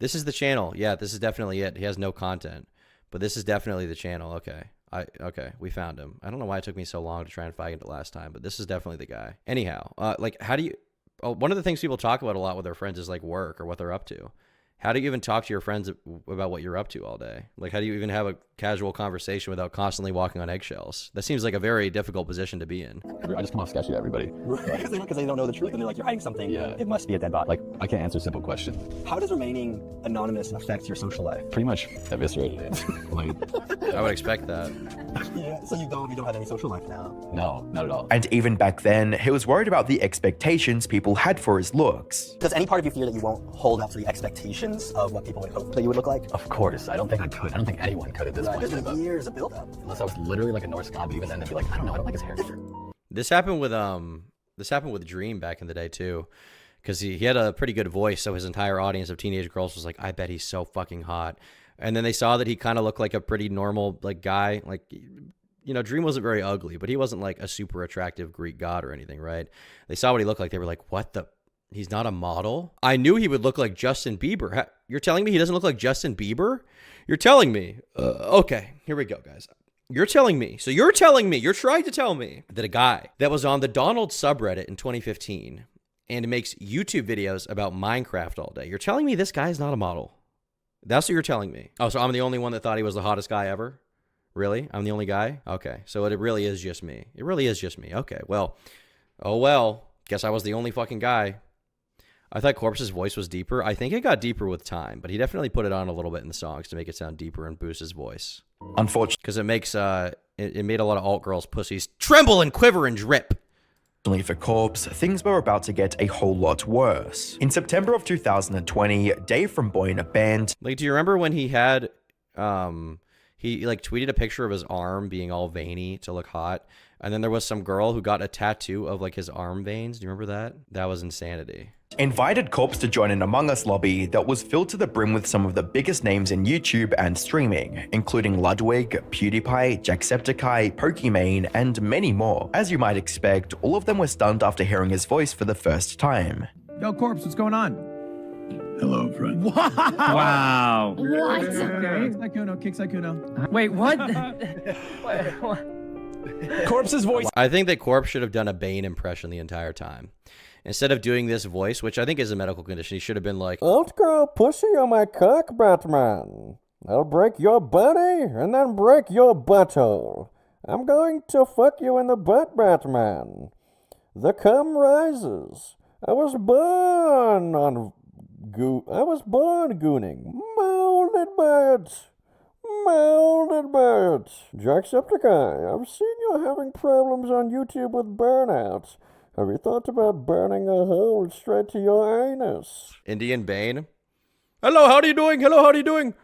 This is the channel. Yeah, this is definitely it. He has no content. But this is definitely the channel. Okay. Okay, we found him. I don't know why it took me so long to try and find it last time, but this is definitely the guy. Anyhow, like, how do you... one of the things people talk about a lot with their friends is, like, work or what they're up to. How do you even talk to your friends about what you're up to all day? Like, how do you even have a casual conversation without constantly walking on eggshells? That seems like a very difficult position to be in. I just come off sketchy to everybody. Because they don't know the truth, and they're like, you're hiding something. Yeah. It must be a dead body. Like, I can't answer a simple question. How does remaining anonymous affect your social life? Pretty much eviscerated it. Like, I would expect that. Yeah, so you don't have any social life now? no, not at all. And even back then, he was worried about the expectations people had for his looks. Does any part of you fear that you won't hold up to the expectations of what people would hope that you would look like? Of course, I don't think I could. I don't think anyone could at this point. There's been years of build-up. Unless I was literally like a Norse god, but even then they'd be like, I don't know, I don't like his hair. This happened with Dream back in the day too, because he had a pretty good voice, so his entire audience of teenage girls was like, I bet he's so fucking hot. And then they saw that he kind of looked like a pretty normal, like, guy. Like, you know, Dream wasn't very ugly, but he wasn't like a super attractive Greek god or anything, right? They saw what he looked like. They were like, what the? He's not a model? I knew he would look like Justin Bieber. You're telling me he doesn't look like Justin Bieber? You're telling me. Okay, here we go, guys. You're telling me. So you're telling me, you're trying to tell me that a guy that was on the Donald subreddit in 2015 and makes YouTube videos about Minecraft all day. You're telling me this guy's not a model? That's what you're telling me. Oh, so I'm the only one that thought he was the hottest guy ever? Really? I'm the only guy? Okay, so it really is just me. It really is just me. Okay, well. Oh, well. Guess I was the only fucking guy. I thought Corpse's voice was deeper. I think it got deeper with time, but he definitely put it on a little bit in the songs to make it sound deeper and boost his voice. Unfortunately, Because it makes, it made a lot of alt girls' pussies tremble and quiver and drip. for Corpse, things were about to get a whole lot worse. In September of 2020, Dave from Boy in a Band. Like, do you remember when he had, he like tweeted a picture of his arm being all veiny to look hot, and then there was some girl who got a tattoo of like his arm veins. Do you remember that? That was insanity. Invited Corpse to join an Among Us lobby that was filled to the brim with some of the biggest names in YouTube and streaming, including Ludwig, PewDiePie, Jacksepticeye, Pokimane, and many more. As you might expect, all of them were stunned after hearing his voice for the first time. Yo, Corpse, what's going on? Hello, friend. Wow. What? Kick Saikuno. Wait, what? Corpse's voice. I think that Corpse should have done a Bane impression the entire time. Instead of doing this voice, which I think is a medical condition, he should have been like, Don't go pussy on my cock, Batman. I'll break your body and then break your butthole. I'm going to fuck you in the butt, Batman. The cum rises. I was born gooning. Molded by it. Molded by it. Jacksepticeye, I've seen you having problems on YouTube with burnout. Have you thought about burning a hole straight to your anus? Indian Bane. Hello, how are you doing? Hello, how are you doing?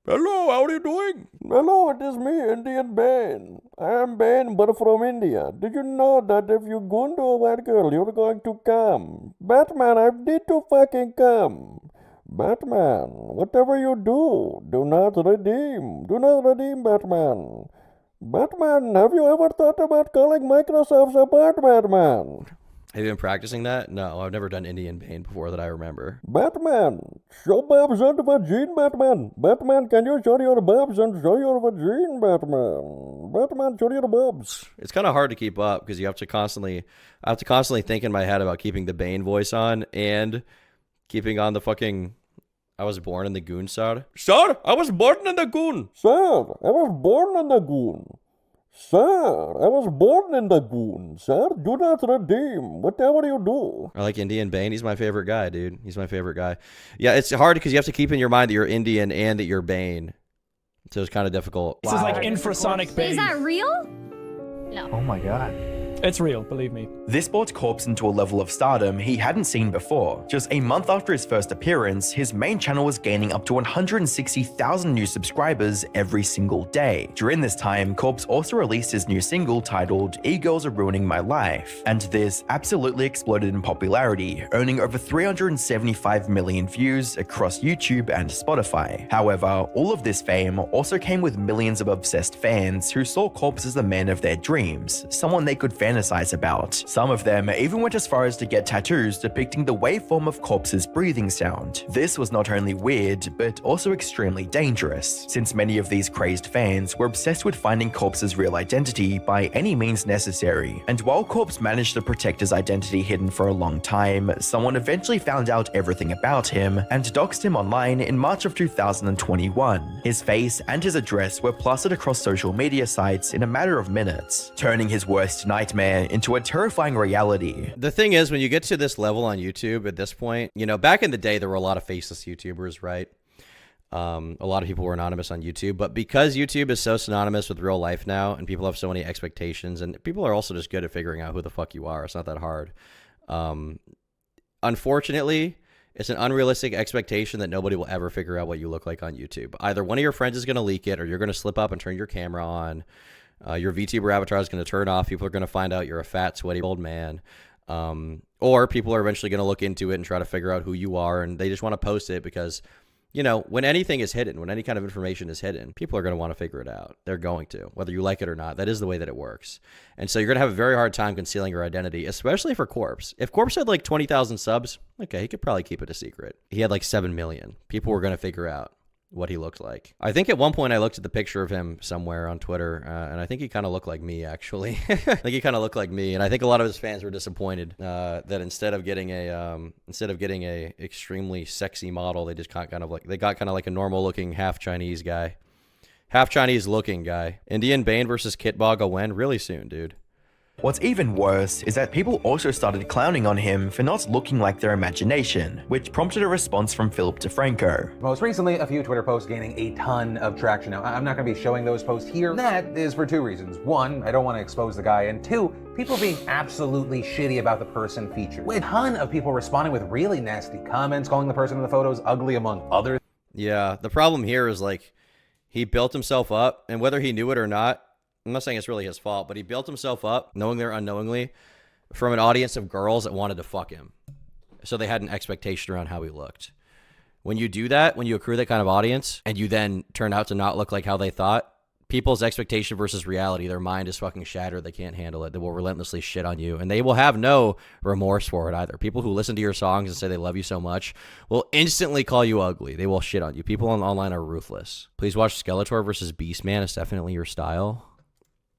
Hello, how are you doing? Hello, it is me, Indian Bane. I am Bane, but from India. Did you know that if you go into a white girl, you're going to come? Batman, I need to fucking come. Batman, whatever you do, do not redeem. Do not redeem, Batman. Batman, have you ever thought about calling Microsoft's apart, Batman? Have you been practicing that? No, I've never done Indian Bane before that I remember. Batman, show Bob's on the vagine, Batman. Batman, can you show your bobs and show your vagine, Batman? Batman, show your bobs. It's kind of hard to keep up because I have to constantly think in my head about keeping the Bane voice on and keeping on the fucking I was born in the goon, sir. Sir, I was born in the goon. Sir, I was born in the goon. Sir, I was born in the goon. Sir, do not redeem whatever you do. I like Indian Bane. He's my favorite guy, dude. He's my favorite guy. Yeah, it's hard because you have to keep in your mind that you're Indian and that you're Bane. So it's kind of difficult. This is like infrasonic Bane. Is that real? No. Oh my god. It's real, believe me. This brought Corpse into a level of stardom he hadn't seen before. Just a month after his first appearance, his main channel was gaining up to 160,000 new subscribers every single day. During this time, Corpse also released his new single titled E-Girls Are Ruining My Life, and this absolutely exploded in popularity, earning over 375 million views across YouTube and Spotify. However, all of this fame also came with millions of obsessed fans who saw Corpse as the man of their dreams, someone they could fantasize about. Some of them even went as far as to get tattoos depicting the waveform of Corpse's breathing sound. This was not only weird, but also extremely dangerous, since many of these crazed fans were obsessed with finding Corpse's real identity by any means necessary. And while Corpse managed to protect his identity hidden for a long time, someone eventually found out everything about him and doxed him online in March of 2021. His face and his address were plastered across social media sites in a matter of minutes, turning his worst nightmare into a terrifying reality. The thing is, when you get to this level on YouTube at this point, you know, back in the day, there were a lot of faceless YouTubers, right? A lot of people were anonymous on YouTube, but because YouTube is so synonymous with real life now, and people have so many expectations, and people are also just good at figuring out who the fuck you are. It's not that hard. Unfortunately, it's an unrealistic expectation that nobody will ever figure out what you look like on YouTube. Either one of your friends is going to leak it, or you're going to slip up and turn your camera on. Your VTuber avatar is going to turn off. People are going to find out you're a fat, sweaty old man. Or people are eventually going to look into it and try to figure out who you are, and they just want to post it because, you know, when anything is hidden, when any kind of information is hidden, people are going to want to figure it out. They're going to, whether you like it or not. That is the way that it works. And so you're going to have a very hard time concealing your identity, especially for Corpse. If Corpse had like 20,000 subs, okay, he could probably keep it a secret. He had like 7 million. People were going to figure out what he looked like. I think at one point I looked at the picture of him somewhere on Twitter, and I think he kind of looked like me, actually. I think he kind of looked like me, and I think a lot of his fans were disappointed that instead of getting a extremely sexy model, they just got kind of like a normal looking half Chinese looking guy. Indian Bane versus Kitbog when? Really soon, dude. What's even worse is that people also started clowning on him for not looking like their imagination, which prompted a response from Philip DeFranco. Most recently, a few Twitter posts gaining a ton of traction. Now, I'm not going to be showing those posts here. That is for two reasons. One, I don't want to expose the guy, and two, people being absolutely shitty about the person featured. With a ton of people responding with really nasty comments, calling the person in the photos ugly, among others. Yeah, the problem here is like he built himself up, and whether he knew it or not, I'm not saying it's really his fault, but he built himself up, knowingly or unknowingly, from an audience of girls that wanted to fuck him. So they had an expectation around how he looked. When you do that, when you accrue that kind of audience, and you then turn out to not look like how they thought, people's expectation versus reality, their mind is fucking shattered. They can't handle it. They will relentlessly shit on you, and they will have no remorse for it either. People who listen to your songs and say they love you so much will instantly call you ugly. They will shit on you. People online are ruthless. Please watch Skeletor versus Beastman. It's definitely your style.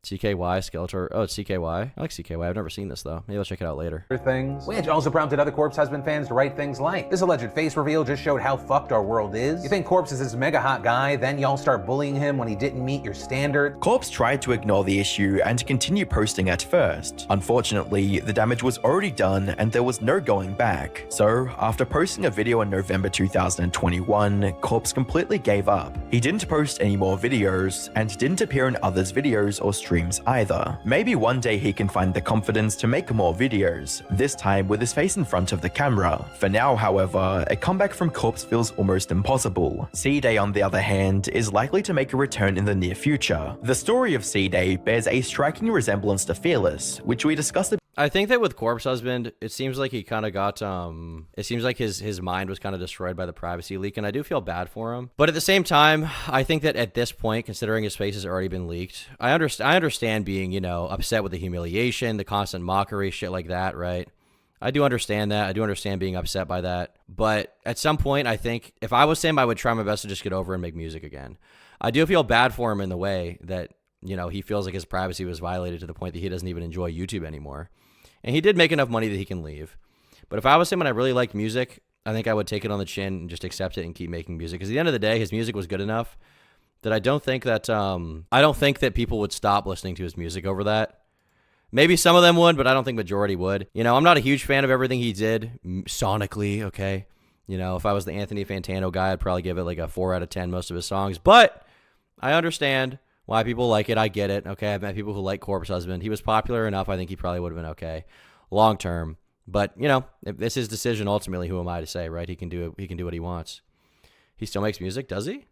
CKY, Skeletor. Oh, it's CKY. I like CKY. I've never seen this, though. Maybe I'll check it out later. Things, which also prompted other Corpse husband fans to write things like, this alleged face reveal just showed how fucked our world is. You think Corpse is this mega hot guy, then y'all start bullying him when he didn't meet your standard. Corpse tried to ignore the issue and continue posting at first. Unfortunately, the damage was already done and there was no going back. So, after posting a video in November 2021, Corpse completely gave up. He didn't post any more videos and didn't appear in others' videos or streams either. Maybe one day he can find the confidence to make more videos, this time with his face in front of the camera. For now, however, a comeback from Corpse feels almost impossible. Ceeday, on the other hand, is likely to make a return in the near future. The story of Ceeday bears a striking resemblance to Fearless, which we discussed a I think that with Corpse Husband, it seems like he kind of got, it seems like his mind was kind of destroyed by the privacy leak, and I do feel bad for him. But at the same time, I think that at this point, considering his face has already been leaked, I understand being, you know, upset with the humiliation, the constant mockery, shit like that, right? I do understand that. I do understand being upset by that. But at some point, I think if I was him, I would try my best to just get over and make music again. I do feel bad for him in the way that, you know, he feels like his privacy was violated to the point that he doesn't even enjoy YouTube anymore. And he did make enough money that he can leave. But if I was him and I really liked music, I think I would take it on the chin and just accept it and keep making music. Because at the end of the day, his music was good enough that I don't think that people would stop listening to his music over that. Maybe some of them would, but I don't think majority would. You know, I'm not a huge fan of everything he did sonically, okay? You know, if I was the Anthony Fantano guy, I'd probably give it like a 4 out of 10, most of his songs. But I understand why people like it. I get it. Okay, I've met people who like Corpse Husband. He was popular enough. I think he probably would have been okay long term. But, you know, if it's his decision ultimately, who am I to say, right? He can do it. He can do what he wants. He still makes music, does he?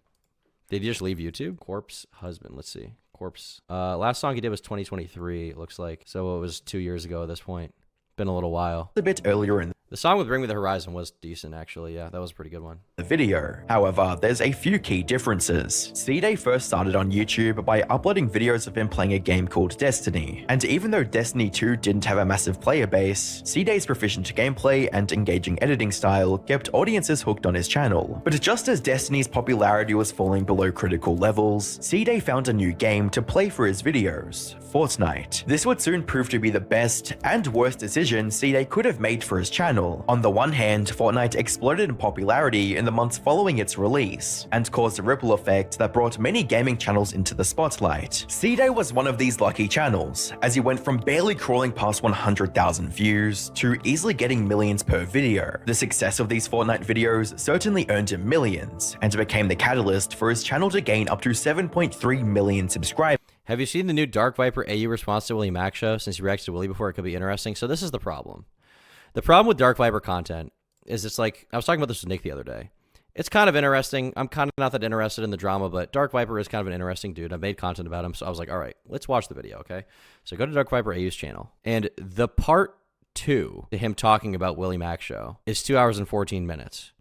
Did he just leave YouTube? Corpse Husband. Let's see. Corpse. Last song he did was 2023, it looks like. So it was 2 years ago at this point. Been a little while. A bit earlier in the song with Bring Me the Horizon was decent, actually. Yeah, that was a pretty good one. The video. However, there's a few key differences. Ceeday first started on YouTube by uploading videos of him playing a game called Destiny. And even though Destiny 2 didn't have a massive player base, Ceeday's proficient gameplay and engaging editing style kept audiences hooked on his channel. But just as Destiny's popularity was falling below critical levels, Ceeday found a new game to play for his videos, Fortnite. This would soon prove to be the best and worst decision Ceeday could have made for his channel. On the one hand, Fortnite exploded in popularity in the months following its release, and caused a ripple effect that brought many gaming channels into the spotlight. Ceeday was one of these lucky channels, as he went from barely crawling past 100,000 views to easily getting millions per video. The success of these Fortnite videos certainly earned him millions, and became the catalyst for his channel to gain up to 7.3 million subscribers. Have you seen the new Dark Viper AU response to Willie Mac show? Since you reacted to Willie before, it could be interesting. So this is the problem. The problem with Dark Viper content is it's like, I was talking about this with Nick the other day. It's kind of interesting. I'm kind of not that interested in the drama, but Dark Viper is kind of an interesting dude. I made content about him, so I was like, all right, let's watch the video, okay? So go to Dark Viper AU's channel. And the part 2 to him talking about Willie Mac show is 2 hours and 14 minutes.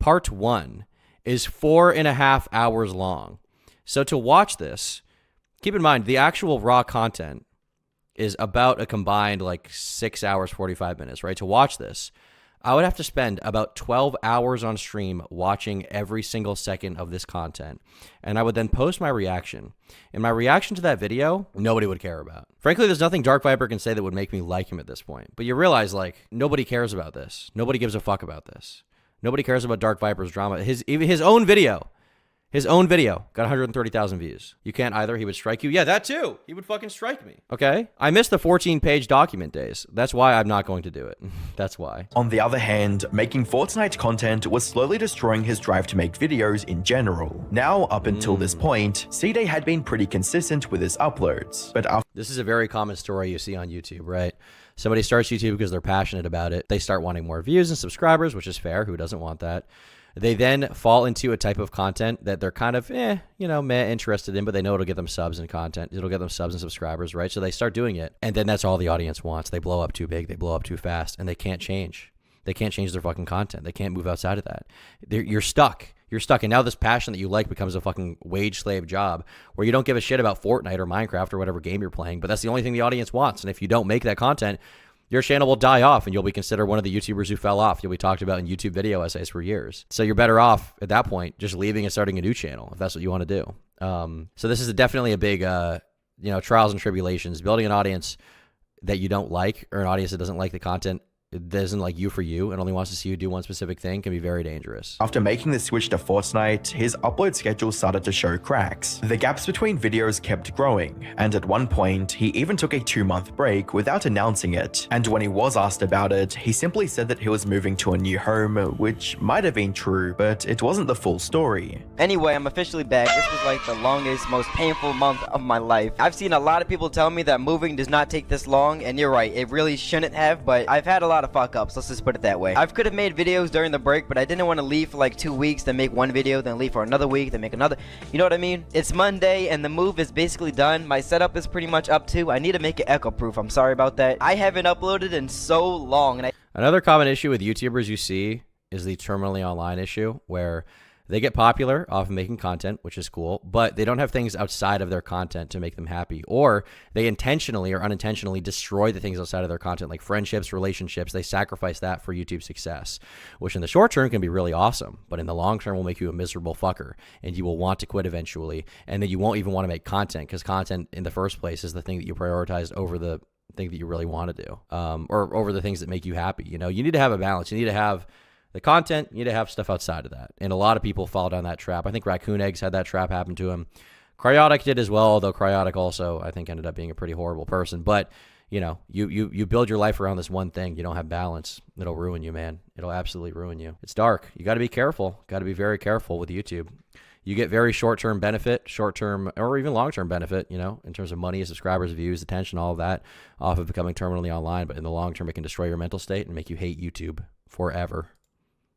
Part 1 is 4.5 hours long. So to watch this, keep in mind, the actual raw content is about a combined like 6 hours, 45 minutes, right? To watch this, I would have to spend about 12 hours on stream watching every single second of this content. And I would then post my reaction. And my reaction to that video, nobody would care about. Frankly, there's nothing Dark Viper can say that would make me like him at this point. But you realize, like, nobody cares about this. Nobody gives a fuck about this. Nobody cares about Dark Viper's drama. Even his own video got 130,000 views. You can't either. He would strike you. Yeah, that too. He would fucking strike me. Okay? I miss the 14-page document days. That's why I'm not going to do it. That's why. On the other hand, making Fortnite content was slowly destroying his drive to make videos in general. Now, up until this point, Ceeday had been pretty consistent with his uploads, but after— This is a very common story you see on YouTube, right? Somebody starts YouTube because they're passionate about it. They start wanting more views and subscribers, which is fair. Who doesn't want that? They then fall into a type of content that they're kind of, interested in, but they know it'll get them subs and content. It'll get them subs and subscribers, right? So they start doing it, and then that's all the audience wants. They blow up too big. They blow up too fast, and they can't change. They can't change their fucking content. They can't move outside of that. You're stuck. You're stuck, and now this passion that you like becomes a fucking wage slave job where you don't give a shit about Fortnite or Minecraft or whatever game you're playing, but that's the only thing the audience wants, and if you don't make that content, your channel will die off and you'll be considered one of the YouTubers who fell off. You'll be talked about in YouTube video essays for years. So you're better off at that point just leaving and starting a new channel if that's what you want to do. So this is definitely a big, trials and tribulations. Building an audience that you don't like or an audience that doesn't like the content that isn't like you for you and only wants to see you do one specific thing can be very dangerous. After making the switch to Fortnite, his upload schedule started to show cracks. The gaps between videos kept growing, and at one point, he even took a 2-month break without announcing it. And when he was asked about it, he simply said that he was moving to a new home, which might have been true, but it wasn't the full story. Anyway, I'm officially back. This was like the longest, most painful month of my life. I've seen a lot of people tell me that moving does not take this long, and you're right, it really shouldn't have, but I've had a lot of fuck ups, let's just put it that way. I could have made videos during the break, but I didn't want to leave for like 2 weeks, then make one video, then leave for another week, then make another. You know what I mean? It's Monday and the move is basically done. My setup is pretty much up too. I need to make it echo proof. I'm sorry about that. I haven't uploaded in so long. And Another common issue with YouTubers you see is the terminally online issue, where they get popular off of making content, which is cool, but they don't have things outside of their content to make them happy, or they intentionally or unintentionally destroy the things outside of their content, like friendships, relationships. They sacrifice that for YouTube success, which in the short term can be really awesome, but in the long term will make you a miserable fucker, and you will want to quit eventually, and then you won't even want to make content, because content in the first place is the thing that you prioritized over the thing that you really want to do, or over the things that make you happy. You need to have a balance. You need to have the content, you need to have stuff outside of that. And a lot of people fall down that trap. I think Raccoon Eggs had that trap happen to him. Cryotic did as well, although Cryotic also, I think, ended up being a pretty horrible person. But, you build your life around this one thing. You don't have balance. It'll ruin you, man. It'll absolutely ruin you. It's dark. You got to be careful. Got to be very careful with YouTube. You get very short-term benefit, short-term or even long-term benefit, in terms of money, subscribers, views, attention, all of that off of becoming terminally online. But in the long term, it can destroy your mental state and make you hate YouTube forever.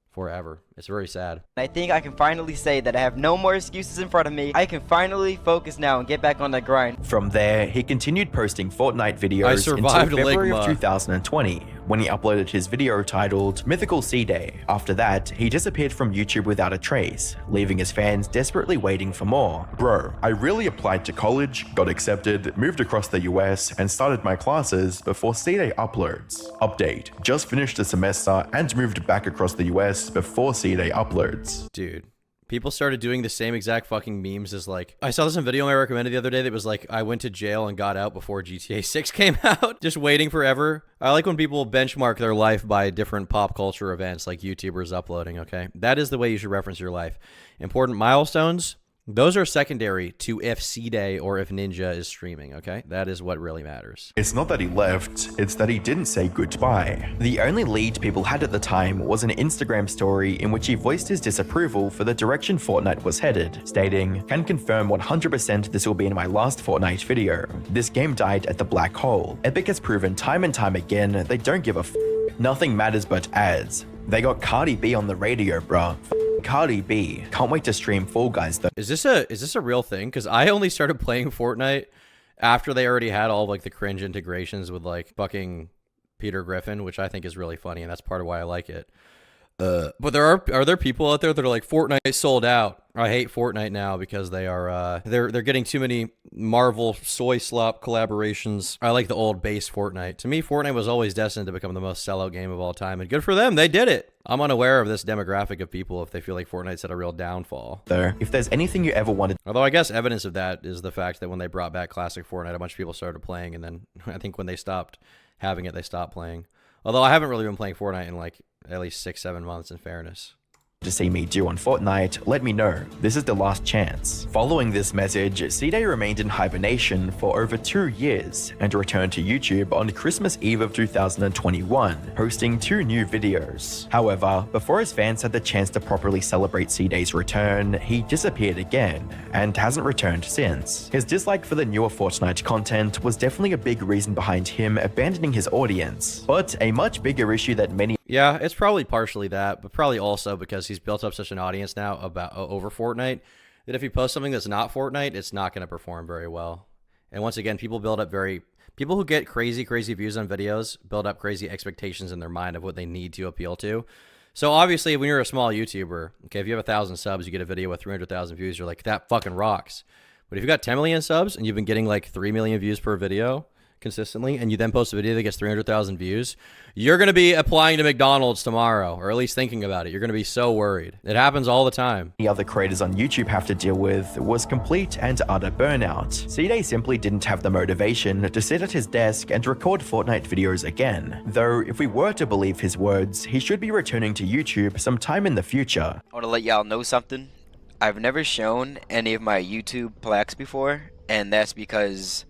Forever. It's very sad. I think I can finally say that I have no more excuses in front of me. I can finally focus now and get back on the grind. From there, he continued posting Fortnite videos until February of 2020, when he uploaded his video titled Mythical Ceeday. After that, he disappeared from YouTube without a trace, leaving his fans desperately waiting for more. Bro, I really applied to college, got accepted, moved across the US, and started my classes before Ceeday uploads. Update, just finished the semester and moved back across the US before Ceeday uploads. Dude, people started doing the same exact fucking memes as like, I saw this in video I recommended the other day that was like, I went to jail and got out before GTA 6 came out, just waiting forever. I like when people benchmark their life by different pop culture events like YouTubers uploading, okay? That is the way you should reference your life. Important milestones, those are secondary to if Ceeday or if Ninja is streaming, okay? That is what really matters. It's not that he left, it's that he didn't say goodbye. The only lead people had at the time was an Instagram story in which he voiced his disapproval for the direction Fortnite was headed, stating, "Can confirm 100% this will be in my last Fortnite video. This game died at the black hole. Epic has proven time and time again they don't give a f***. Nothing matters but ads. They got Cardi B on the radio, bruh. Cardi B. Can't wait to stream Fall Guys though." Is this a real thing? Because I only started playing Fortnite after they already had all like the cringe integrations with like fucking Peter Griffin, which I think is really funny, and that's part of why I like it. But are there people out there that are like, Fortnite sold out? I hate Fortnite now because they are they're getting too many Marvel soy slop collaborations. I like the old base Fortnite. To me, Fortnite was always destined to become the most sellout game of all time, and good for them, they did it. I'm unaware of this demographic of people if they feel like Fortnite's at a real downfall. Though, if there's anything you ever wanted... Although I guess evidence of that is the fact that when they brought back classic Fortnite, a bunch of people started playing, and then I think when they stopped having it, they stopped playing. Although I haven't really been playing Fortnite in like at least 6-7 months, in fairness. To see me do on Fortnite, let me know. This is the last chance. Following this message, Ceeday remained in hibernation for over 2 years and returned to YouTube on Christmas Eve of 2021, posting 2 new videos. However, before his fans had the chance to properly celebrate Ceeday's return, he disappeared again and hasn't returned since. His dislike for the newer Fortnite content was definitely a big reason behind him abandoning his audience, but a much bigger issue that many... Yeah, it's probably partially that, but probably also because he's built up such an audience now over Fortnite that if he posts something that's not Fortnite, it's not going to perform very well. And once again, people who get crazy views on videos build up crazy expectations in their mind of what they need to appeal to. So obviously, when you're a small YouTuber, okay, if you have 1,000 subs, you get a video with 300,000 views, you're like, that fucking rocks. But if you got 10 million subs and you've been getting like 3 million views per video consistently, and you then post a video that gets 300,000 views, you're going to be applying to McDonald's tomorrow, or at least thinking about it. You're going to be so worried. It happens all the time. The other creators on YouTube have to deal with was complete and utter burnout. Ceeday simply didn't have the motivation to sit at his desk and record Fortnite videos again. Though, if we were to believe his words, he should be returning to YouTube sometime in the future. I want to let y'all know something. I've never shown any of my YouTube plaques before, and that's because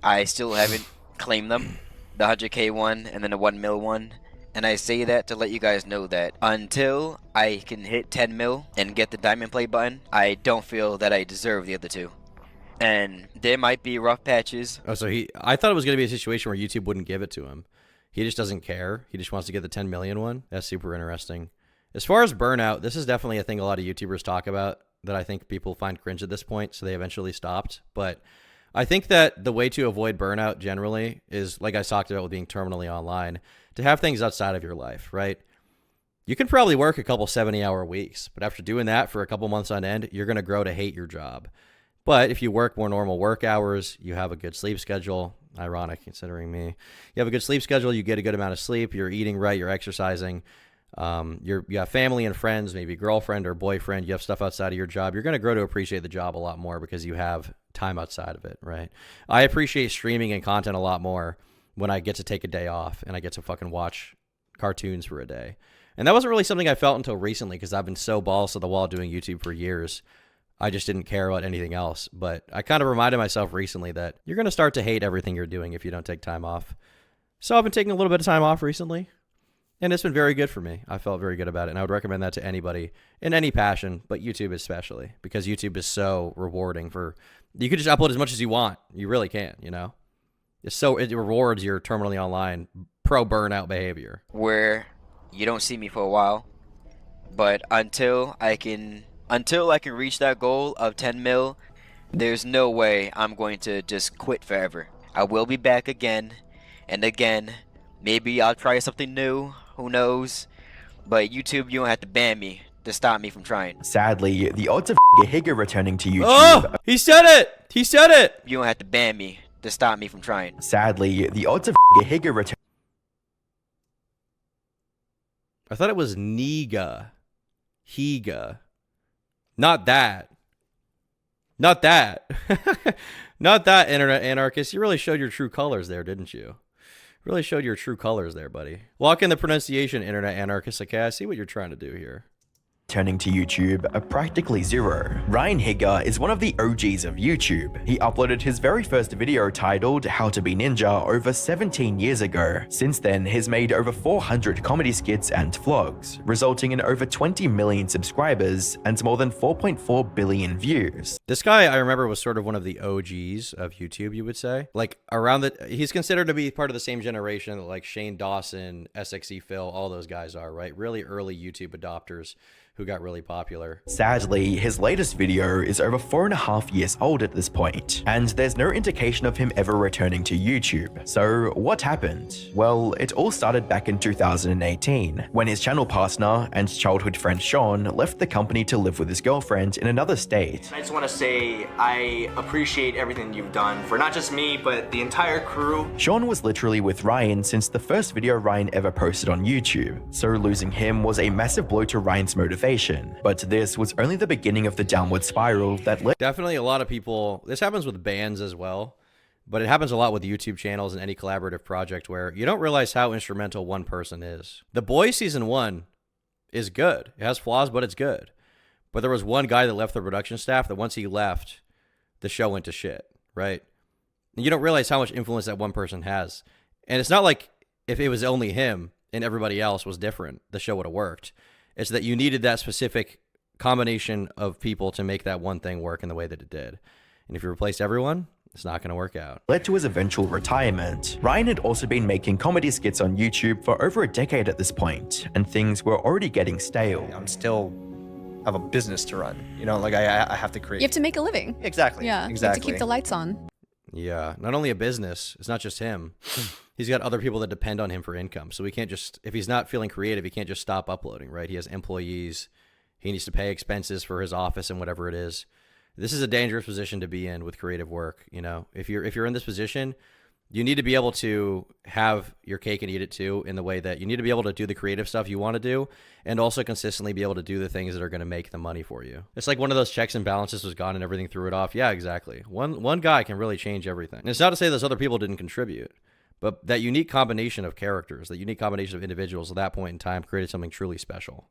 I still haven't claimed them, the 100K one and then the 1 mil one. And I say that to let you guys know that until I can hit 10 mil and get the diamond play button, I don't feel that I deserve the other 2. And there might be rough patches. Oh, so I thought it was going to be a situation where YouTube wouldn't give it to him. He just doesn't care. He just wants to get the 10 million one. That's super interesting. As far as burnout, this is definitely a thing a lot of YouTubers talk about that I think people find cringe at this point, so they eventually stopped. But I think that the way to avoid burnout generally is, like I talked about with being terminally online, to have things outside of your life, right? You can probably work a couple 70-hour weeks, but after doing that for a couple months on end, you're going to grow to hate your job. But if you work more normal work hours, you have a good sleep schedule, ironic considering me, you have a good sleep schedule, you get a good amount of sleep, you're eating right, you're exercising, you have family and friends, maybe girlfriend or boyfriend, you have stuff outside of your job, you're going to grow to appreciate the job a lot more because you have time outside of it, right? I appreciate streaming and content a lot more when I get to take a day off and I get to fucking watch cartoons for a day. And that wasn't really something I felt until recently because I've been so balls to the wall doing YouTube for years. I just didn't care about anything else. But I kind of reminded myself recently that you're going to start to hate everything you're doing if you don't take time off. So I've been taking a little bit of time off recently, and it's been very good for me. I felt very good about it, and I would recommend that to anybody in any passion, but YouTube especially, because YouTube is so rewarding for... You can just upload as much as you want. You really can, you know? It rewards your terminally online pro-burnout behavior. Where you don't see me for a while, but until I can reach that goal of 10 mil, there's no way I'm going to just quit forever. I will be back again and again. Maybe I'll try something new. Who knows? But YouTube, you don't have to ban me to stop me from trying. Sadly, the odds of Higa returning to YouTube... Oh! He said it! He said it! You don't have to ban me to stop me from trying. Sadly, the odds of Higa returning... I thought it was Higa. Not that. Not that. Not that, internet anarchist. You really showed your true colors there, didn't you? Really showed your true colors there, buddy. Lock in the pronunciation, internet anarchist. Okay, I see what you're trying to do here. Turning to YouTube, practically zero. Ryan Higa is one of the OGs of YouTube. He uploaded his very first video titled How to Be Ninja over 17 years ago. Since then, he's made over 400 comedy skits and vlogs, resulting in over 20 million subscribers and more than 4.4 billion views. This guy, I remember, was sort of one of the OGs of YouTube, you would say. Like, he's considered to be part of the same generation that like Shane Dawson, SXE Phil, all those guys are, right? Really early YouTube adopters who got really popular. Sadly, his latest video is over 4.5 years old at this point, and there's no indication of him ever returning to YouTube. So what happened? Well, it all started back in 2018, when his channel partner and childhood friend Sean left the company to live with his girlfriend in another state. I just want to say I appreciate everything you've done for not just me, but the entire crew. Sean was literally with Ryan since the first video Ryan ever posted on YouTube, so losing him was a massive blow to Ryan's motivation. But this was only the beginning of the downward spiral that led. Definitely a lot of people, this happens with bands as well, but it happens a lot with YouTube channels and any collaborative project where you don't realize how instrumental one person is. The Boys season 1 is good. It has flaws, but it's good. But there was one guy that left the production staff that once he left, the show went to shit, right? And you don't realize how much influence that one person has. And it's not like if it was only him and everybody else was different, the show would have worked. It's that you needed that specific combination of people to make that one thing work in the way that it did. And if you replace everyone, it's not going to work out. Led to his eventual retirement. Ryan had also been making comedy skits on YouTube for over a decade at this point, and things were already getting stale. I'm still have a business to run. You know, like I have to create. You have to make a living. Exactly. Yeah. Exactly. You have to keep the lights on. Yeah. Not only a business, it's not just him. He's got other people that depend on him for income. So he can't just, if he's not feeling creative, he can't just stop uploading, right? He has employees. He needs to pay expenses for his office and whatever it is. This is a dangerous position to be in with creative work. You know, if you're in this position, you need to be able to have your cake and eat it too, in the way that you need to be able to do the creative stuff you want to do and also consistently be able to do the things that are going to make the money for you. It's like one of those checks and balances was gone and everything threw it off. Yeah, exactly. One guy can really change everything. And it's not to say those other people didn't contribute, but that unique combination of characters, that unique combination of individuals at that point in time created something truly special.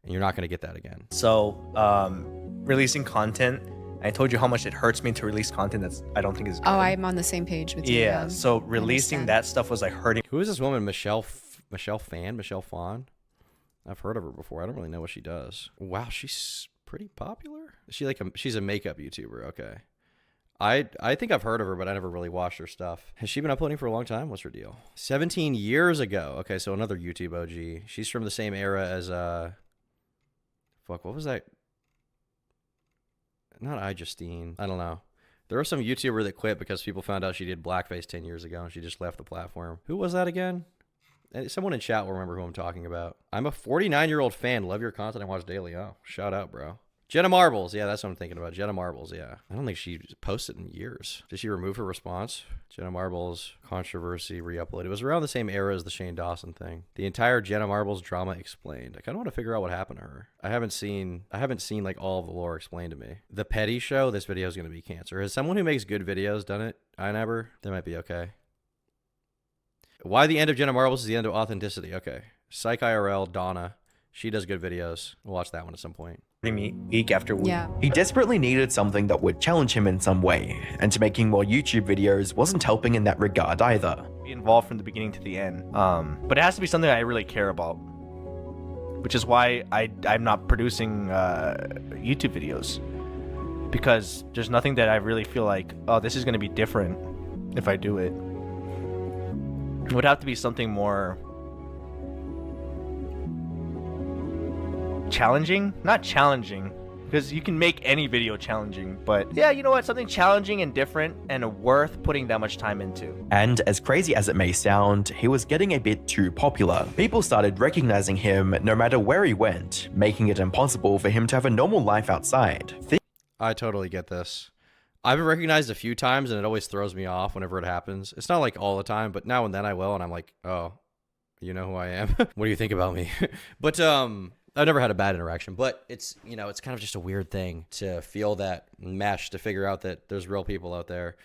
And you're not going to get that again. So, releasing content, I told you how much it hurts me to release content that's I don't think is good. Oh, I'm on the same page with you. Yeah, so releasing that stuff was like hurting. Who is this woman, Michelle Phan? I've heard of her before. I don't really know what she does. Wow, she's pretty popular. Is she like she's a makeup YouTuber? Okay. I think I've heard of her, but I never really watched her stuff. Has she been uploading for a long time? What's her deal? 17 years ago. Okay, so another YouTube OG. She's from the same era as fuck, what was that? Not iJustine. I don't know. There was some YouTuber that quit because people found out she did blackface 10 years ago and she just left the platform. Who was that again? Someone in chat will remember who I'm talking about. I'm a 49-year-old fan. Love your content. I watch daily. Oh, shout out, bro. Jenna Marbles. Yeah, that's what I'm thinking about. Jenna Marbles, yeah. I don't think she posted in years. Did she remove her response? Jenna Marbles, controversy, re-upload. It was around the same era as the Shane Dawson thing. The entire Jenna Marbles drama explained. I kind of want to figure out what happened to her. I haven't seen like all of the lore explained to me. The Petty Show, this video is going to be cancer. Has someone who makes good videos done it? I never. They might be okay. Why the end of Jenna Marbles is the end of authenticity. Okay. Psych IRL, Donna. She does good videos. We'll watch that one at some point. Me week after week. Yeah. He desperately needed something that would challenge him in some way, and making more YouTube videos wasn't helping in that regard either. Be involved from the beginning to the end. But it has to be something I really care about, which is why I'm not producing YouTube videos, because there's nothing that I really feel like, oh, this is going to be different if I do it. It would have to be something more challenging. Not challenging, because you can make any video challenging, but yeah, you know what, something challenging and different and worth putting that much time into. And as crazy as it may sound, he was getting a bit too popular. People started recognizing him no matter where he went, making it impossible for him to have a normal life outside. I totally get this. I've been recognized a few times and it always throws me off whenever it happens. It's not like all the time, but now and then I will, and I'm like, oh, you know who I am? What do you think about me? But I've never had a bad interaction, but it's, you know, it's kind of just a weird thing to feel that mesh, to figure out that there's real people out there.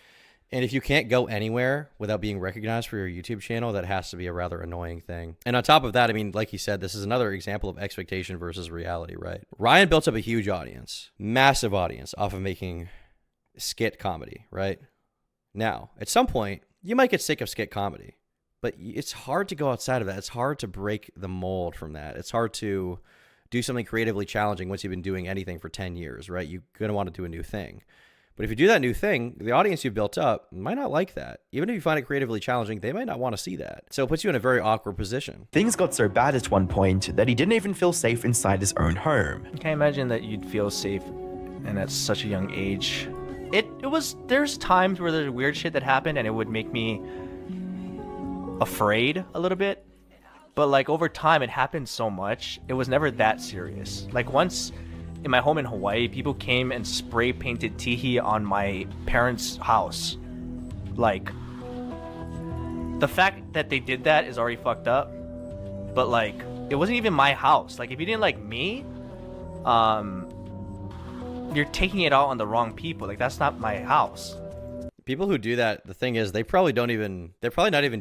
And if you can't go anywhere without being recognized for your YouTube channel, that has to be a rather annoying thing. And on top of that, I mean, like you said, this is another example of expectation versus reality, right? Ryan built up a huge audience, massive audience off of making skit comedy, right? Now, at some point, you might get sick of skit comedy, but it's hard to go outside of that. It's hard to break the mold from that. It's hard to do something creatively challenging once you've been doing anything for 10 years, right? You're going to want to do a new thing. But if you do that new thing, the audience you've built up might not like that. Even if you find it creatively challenging, they might not want to see that. So it puts you in a very awkward position. Things got so bad at one point that he didn't even feel safe inside his own home. I can't imagine that you'd feel safe and at such a young age. There's times where there's weird shit that happened and it would make me afraid a little bit. But like over time, it happened so much, it was never that serious. Like once in my home in Hawaii, people came and spray painted tihi on my parents' house. Like, the fact that they did that is already fucked up. But like, it wasn't even my house. Like if you didn't like me, you're taking it out on the wrong people. Like that's not my house. People who do that, the thing is, they're probably not even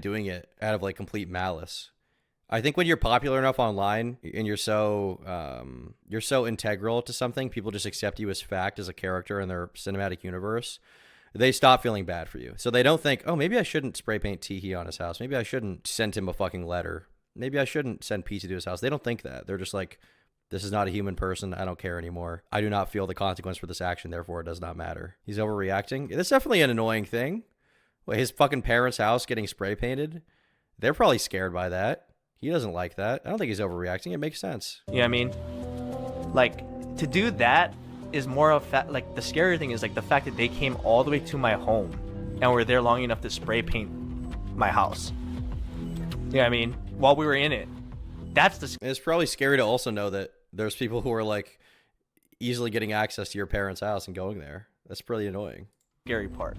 doing it out of like complete malice. I think when you're popular enough online and you're so integral to something, people just accept you as fact, as a character in their cinematic universe. They stop feeling bad for you. So they don't think, oh, maybe I shouldn't spray paint Tihi on his house. Maybe I shouldn't send him a fucking letter. Maybe I shouldn't send pizza to his house. They don't think that. They're just like, this is not a human person. I don't care anymore. I do not feel the consequence for this action. Therefore, it does not matter. He's overreacting. It's definitely an annoying thing. Wait, his fucking parents' house getting spray painted? They're probably scared by that. He doesn't like that. I don't think he's overreacting. It makes sense. You know what I mean? Like, to do that is more of like the scary thing is like the fact that they came all the way to my home and were there long enough to spray paint my house. You know what I mean? While we were in it. It's probably scary to also know that there's people who are like easily getting access to your parents' house and going there. That's pretty annoying. Scary part.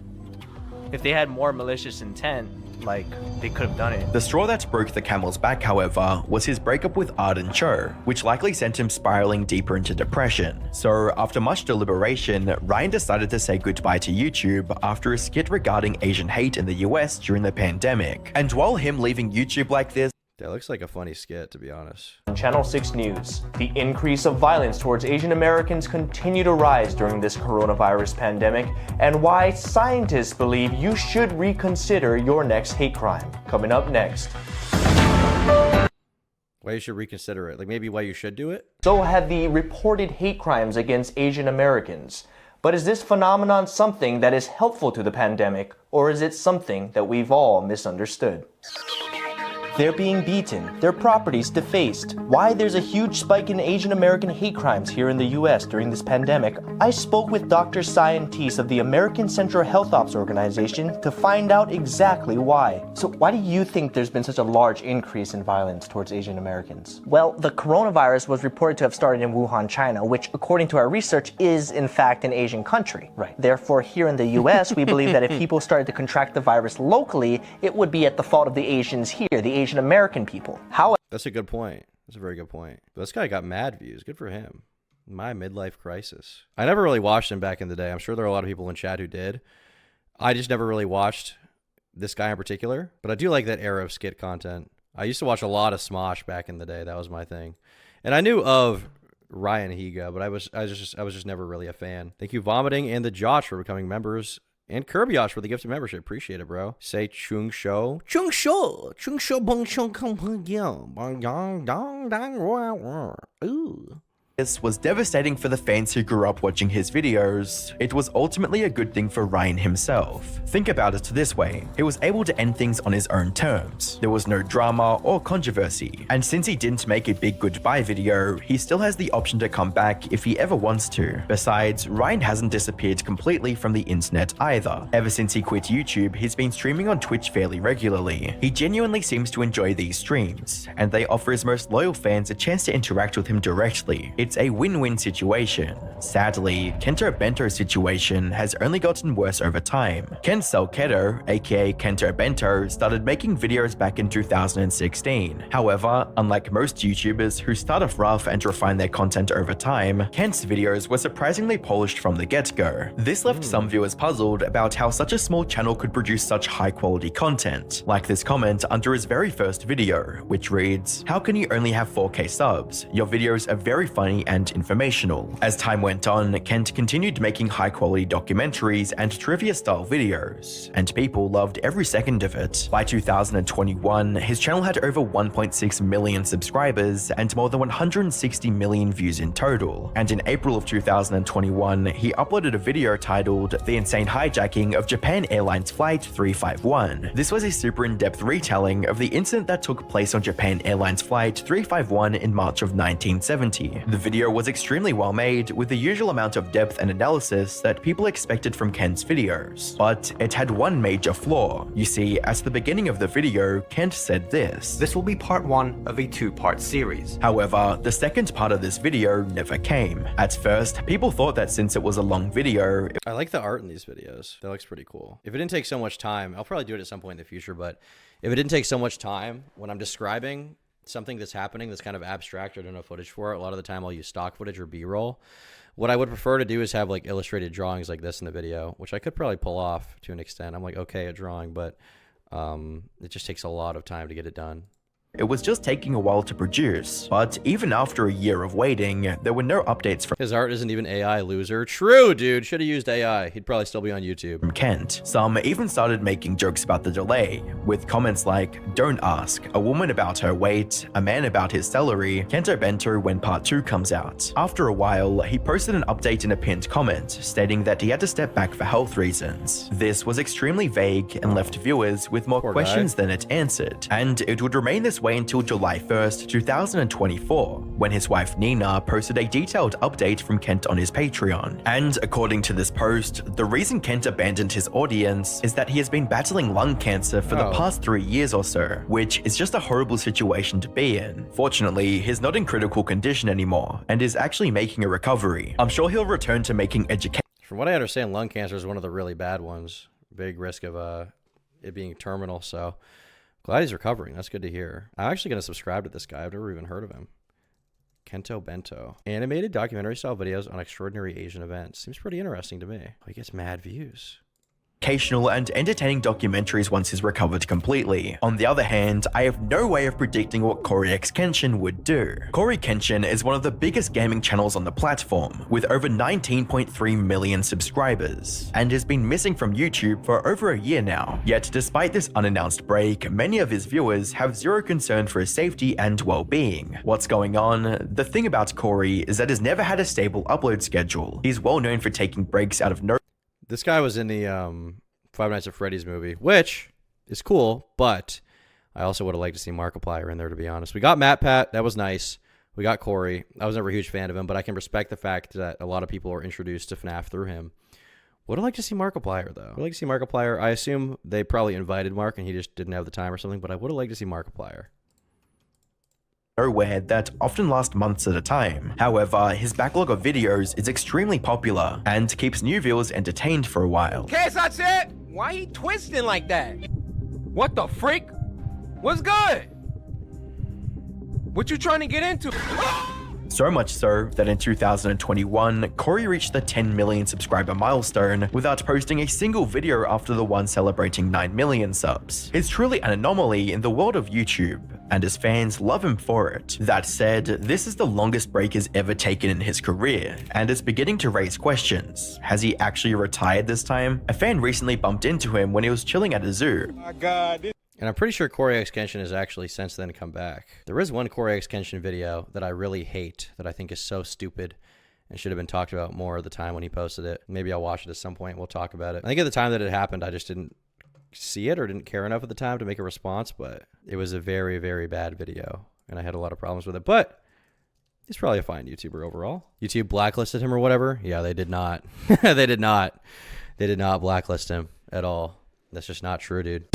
If they had more malicious intent, like, they could have done it. The straw that broke the camel's back, however, was his breakup with Arden Cho, which likely sent him spiraling deeper into depression. So, after much deliberation, Ryan decided to say goodbye to YouTube after a skit regarding Asian hate in the US during the pandemic. And while him leaving YouTube like this, that looks like a funny skit, to be honest. On Channel 6 News, the increase of violence towards Asian Americans continue to rise during this coronavirus pandemic, and why scientists believe you should reconsider your next hate crime. Coming up next. Why you should reconsider it? Like maybe why you should do it? So have the reported hate crimes against Asian Americans. But is this phenomenon something that is helpful to the pandemic, or is it something that we've all misunderstood? They're being beaten, their properties defaced. Why there's a huge spike in Asian American hate crimes here in the US during this pandemic, I spoke with Dr. Scientist of the American Central Health Ops Organization to find out exactly why. So why do you think there's been such a large increase in violence towards Asian Americans? Well, the coronavirus was reported to have started in Wuhan, China, which according to our research is in fact an Asian country. Right. Therefore, here in the US, we believe that if people started to contract the virus locally, it would be at the fault of the Asians here, the Asian American people. How? That's a good point. That's a very good point. But this guy got mad views. Good for him. My midlife crisis. I never really watched him back in the day. I'm sure there are a lot of people in chat who did. I just never really watched this guy in particular. But I do like that era of skit content. I used to watch a lot of Smosh back in the day. That was my thing. And I knew of Ryan Higa, but I was just never really a fan. Thank you, Vomiting and the Josh, for becoming members. And Kirby-Yosh for the gift of membership. Appreciate it, bro. Say Chung Shou. Chung Shou. Chung Shou Bong Chung Kong Pong Yang. Bong Yang Dong Dang Roar. Ooh. This was devastating for the fans who grew up watching his videos. It was ultimately a good thing for Ryan himself. Think about it this way, he was able to end things on his own terms. There was no drama or controversy. And since he didn't make a big goodbye video, he still has the option to come back if he ever wants to. Besides, Ryan hasn't disappeared completely from the internet either. Ever since he quit YouTube, he's been streaming on Twitch fairly regularly. He genuinely seems to enjoy these streams, and they offer his most loyal fans a chance to interact with him directly. It's a win-win situation. Sadly, Kento Bento's situation has only gotten worse over time. Ken Keto, aka Kento Bento, started making videos back in 2016. However, unlike most YouTubers who start off rough and refine their content over time, Kent's videos were surprisingly polished from the get-go. This left some viewers puzzled about how such a small channel could produce such high-quality content, like this comment under his very first video, which reads, "How can you only have 4K subs? Your videos are very funny funny and informational. As time went on, Kent continued making high-quality documentaries and trivia-style videos, and people loved every second of it. By 2021, his channel had over 1.6 million subscribers and more than 160 million views in total. And in April of 2021, he uploaded a video titled The Insane Hijacking of Japan Airlines Flight 351. This was a super in-depth retelling of the incident that took place on Japan Airlines Flight 351 in March of 1970. The video was extremely well made, with the usual amount of depth and analysis that people expected from Kent's videos. But it had one major flaw. You see, at the beginning of the video, Kent said this: "This will be part 1 of a 2-part series." However, the second part of this video never came. At first, people thought that since it was a long video, I like the art in these videos. That looks pretty cool. If it didn't take so much time, I'll probably do it at some point in the future, but if it didn't take so much time when I'm describing something that's happening that's kind of abstract or I don't know footage for it, a lot of the time I'll use stock footage or B-roll. What I would prefer to do is have like illustrated drawings like this in the video, which I could probably pull off to an extent. I'm like okay at drawing, but it just takes a lot of time to get it done. it was just taking a while to produce. But even after a year of waiting, there were no updates from his art isn't even AI, loser. True, dude. Should have used AI. He'd probably still be on YouTube. Kent. Some even started making jokes about the delay, with comments like, "Don't ask a woman about her weight, a man about his salary, Kento Bento when part 2 comes out." After a while, he posted an update in a pinned comment, stating that he had to step back for health reasons. This was extremely vague and left viewers with more questions than it answered, and it would remain this way until July 1st, 2024, when his wife Nina posted a detailed update from Kent on his Patreon. And according to this post, the reason Kent abandoned his audience is that he has been battling lung cancer for the past 3 years or so, which is just a horrible situation to be in. Fortunately, he's not in critical condition anymore, and is actually making a recovery. I'm sure he'll return to making education. From what I understand, lung cancer is one of the really bad ones. Big risk of it being terminal, so glad he's recovering. That's good to hear. I'm actually going to subscribe to this guy. I've never even heard of him. Kento Bento. Animated documentary style videos on extraordinary Asian events. Seems pretty interesting to me. He gets mad views. Educational and entertaining documentaries once he's recovered completely. On the other hand, I have no way of predicting what Coryxkenshin would do. Coryxkenshin is one of the biggest gaming channels on the platform, with over 19.3 million subscribers, and has been missing from YouTube for over a year now. Yet despite this unannounced break, many of his viewers have zero concern for his safety and well-being. What's going on? The thing about Cory is that he's never had a stable upload schedule. He's well known for taking breaks out of no. This guy was in the Five Nights at Freddy's movie, which is cool, but I also would have liked to see Markiplier in there, to be honest. We got MatPat. That was nice. We got Cory. I was never a huge fan of him, but I can respect the fact that a lot of people are introduced to FNAF through him. Would have liked to see Markiplier, though. Would like to see Markiplier. I assume they probably invited Mark and he just didn't have the time or something, but I would have liked to see Markiplier. Nowhere that often last months at a time. However, his backlog of videos is extremely popular and keeps new viewers entertained for a while. Guess that's it. Why he twisting like that? What the freak? What's good? What you trying to get into? So much so that in 2021, Cory reached the 10 million subscriber milestone without posting a single video after the one celebrating 9 million subs. It's truly an anomaly in the world of YouTube, and his fans love him for it. That said, this is the longest break he's ever taken in his career, and it's beginning to raise questions. Has he actually retired this time? A fan recently bumped into him when he was chilling at a zoo. My God. And I'm pretty sure Coryxkenshin has actually since then come back. There is one Coryxkenshin video that I really hate, that I think is so stupid and should have been talked about more at the time when he posted it. Maybe I'll watch it at some point. We'll talk about it. I think at the time that it happened, I just didn't see it or didn't care enough at the time to make a response, but it was a very, very bad video, and I had a lot of problems with it. But he's probably a fine YouTuber overall. YouTube blacklisted him or whatever? Yeah, they did not. They did not. They did not blacklist him at all. That's just not true, dude.